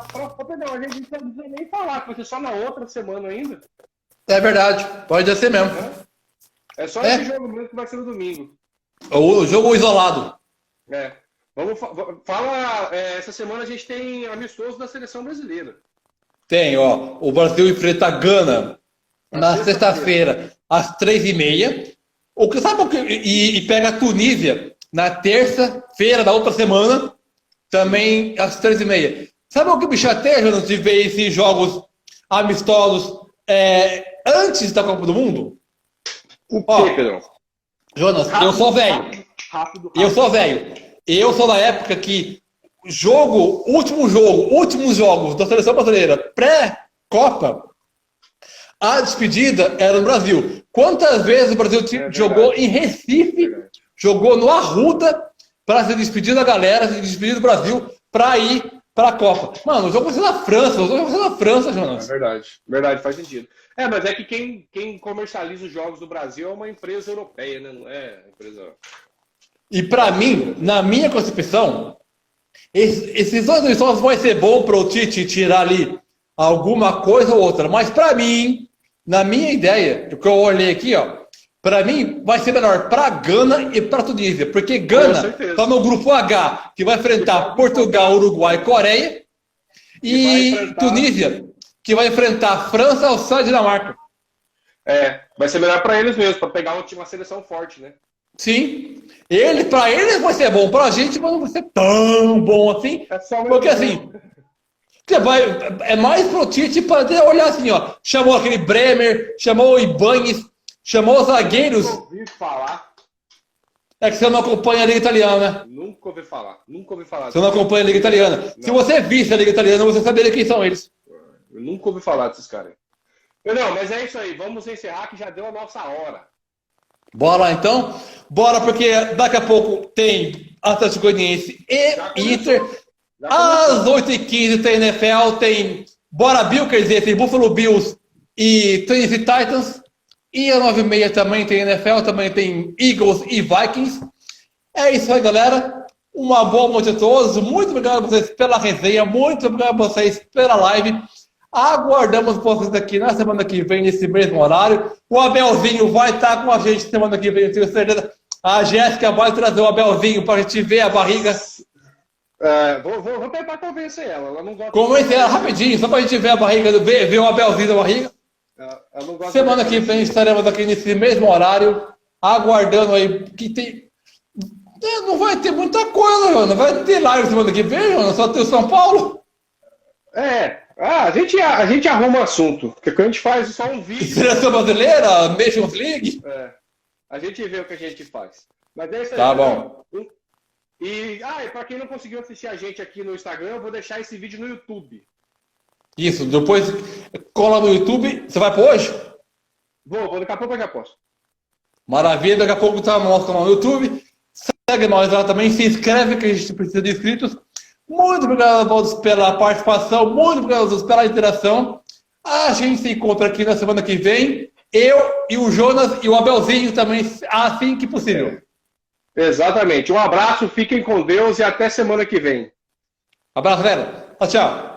gente não precisa nem falar, que vai ser só na outra semana ainda. É verdade, pode ser mesmo. É só esse jogo mesmo que vai ser no domingo. O jogo isolado. Essa semana a gente tem amistoso da seleção brasileira. Tem, ó. O Brasil enfrenta a Gana na sexta-feira, às 3h30. E pega a Tunísia na terça-feira da outra semana, também às 3h30. Sabe o que me chateia, Jonas, de ver esses jogos amistosos antes da Copa do Mundo? O quê, Pedro? Jonas, eu sou velho. Eu sou velho. Eu sou da época que últimos jogos da seleção brasileira pré-Copa, a despedida era no Brasil. Quantas vezes o Brasil jogou em Recife, jogou no Arruda para se despedir da galera, se despedir do Brasil para ir para a Copa. Mano, o jogo vai ser na França, Jonas. É verdade, faz sentido. Mas é que quem comercializa os jogos do Brasil é uma empresa europeia, né? Não é empresa... E para mim, na minha concepção, esses dois amistosos vai ser bom para o Tite tirar ali alguma coisa ou outra. Mas para mim, na minha ideia, o que eu olhei aqui, para mim vai ser melhor para Gana e para Tunísia. Porque Gana está no grupo H, que vai enfrentar Portugal, Uruguai e Coreia. E Tunísia, que vai enfrentar França, Austrália e Dinamarca. Vai ser melhor para eles mesmo, para pegar uma seleção forte, né? Sim. Para eles vai ser bom, para a gente não vai ser tão bom assim. Porque assim, é mais pro Tite poder olhar assim, chamou aquele Bremer, chamou o Ibañez, chamou os zagueiros. Nunca ouvi falar. É que você não acompanha a Liga Italiana, né? Nunca ouvi falar. Você não acompanha a Liga Italiana. Não. Se você visse a Liga Italiana, você saberia quem são eles. Eu nunca ouvi falar desses caras. Não, mas é isso aí. Vamos encerrar que já deu a nossa hora. Bora lá então? Bora, porque daqui a pouco tem Atlético Goianiense e Inter. Às 8h15 tem NFL, tem Bora Bill, quer dizer, tem Buffalo Bills e Tennessee Titans. E às 9h30 também tem NFL, também tem Eagles e Vikings. É isso aí, galera. Uma boa noite a todos. Muito obrigado a vocês pela resenha. Muito obrigado a vocês pela live. Aguardamos vocês aqui na semana que vem, nesse mesmo horário. O Abelzinho vai estar com a gente semana que vem, eu tenho certeza. A Jéssica vai trazer o Abelzinho para a gente ver a barriga. Vou tentar convencer ela. Ela não gosta. Convence ela rapidinho, só para a gente ver a barriga, ver o Abelzinho da barriga. Ela não gosta. Semana que vem estaremos aqui nesse mesmo horário, aguardando aí que tem. Não vai ter muita coisa, Jonas. Vai ter live semana que vem, Jonas. Só tem o São Paulo. A gente arruma assunto. Porque quando a gente faz só um vídeo. Seleção brasileira, Nations League. A gente vê o que a gente faz. Mas é isso aí. Tá bom. E para quem não conseguiu assistir a gente aqui no Instagram, eu vou deixar esse vídeo no YouTube. Isso, depois cola no YouTube. Você vai para hoje? Vou, daqui a pouco eu já posso. Maravilha, daqui a pouco tá no nosso canal no YouTube. Segue nós lá também, se inscreve que a gente precisa de inscritos. Muito obrigado a todos pela participação, muito obrigado a todos pela interação. A gente se encontra aqui na semana que vem. Eu e o Jonas e o Abelzinho também, assim que possível. Exatamente. Um abraço, fiquem com Deus e até semana que vem. Abraço, velho. Tchau, tchau.